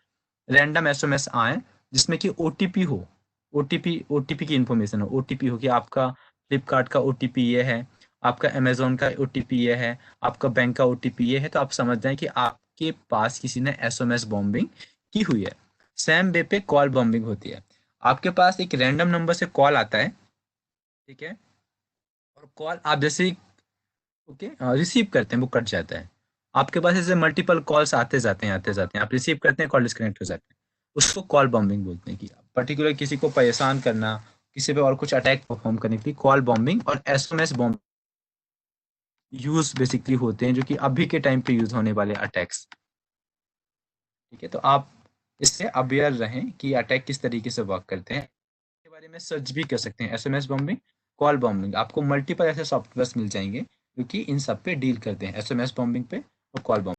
रैंडम एसएमएस आए जिसमें कि ओटीपी हो, ओटीपी की इन्फॉर्मेशन हो, ओटीपी हो कि आपका फ्लिपकार्ट का ओटीपी ये है, आपका अमेजोन का ओटीपी ये है, आपका बैंक का ओटीपी ये है, तो आप समझ जाएं कि आपके पास किसी ने एसएमएस बॉम्बिंग की हुई है। सेम वे पे कॉल बॉम्बिंग होती है। आपके पास एक रैंडम नंबर से कॉल आता है, ठीक है, और कॉल आप जैसे ही ओके रिसीव करते हैं वो कट जाता है। आपके पास ऐसे मल्टीपल कॉल्स आते जाते हैं, आप रिसीव करते हैं, कॉल डिस्कनेक्ट हो जाते हैं। उसको कॉल बॉम्बिंग बोलते हैं कि पर्टिकुलर किसी को परेशान करना, किसी पे और कुछ अटैक परफॉर्म करने के लिए कॉल बॉम्बिंग और एसएमएस बॉम्ब यूज बेसिकली होते हैं, जो कि अभी के टाइम पे यूज होने वाले अटैक्स। ठीक है, तो आप इससे अवेयर रहें कि अटैक किस तरीके से वर्क करते हैं। के बारे में सर्च भी कर सकते हैं, एसएमएस बॉम्बिंग, कॉल बॉम्बिंग। आपको मल्टीपल ऐसे सॉफ्टवेयर मिल जाएंगे जो कि इन सब पे डील करते हैं, एसएमएस बॉम्बिंग पे और कॉल बॉम्बिंग।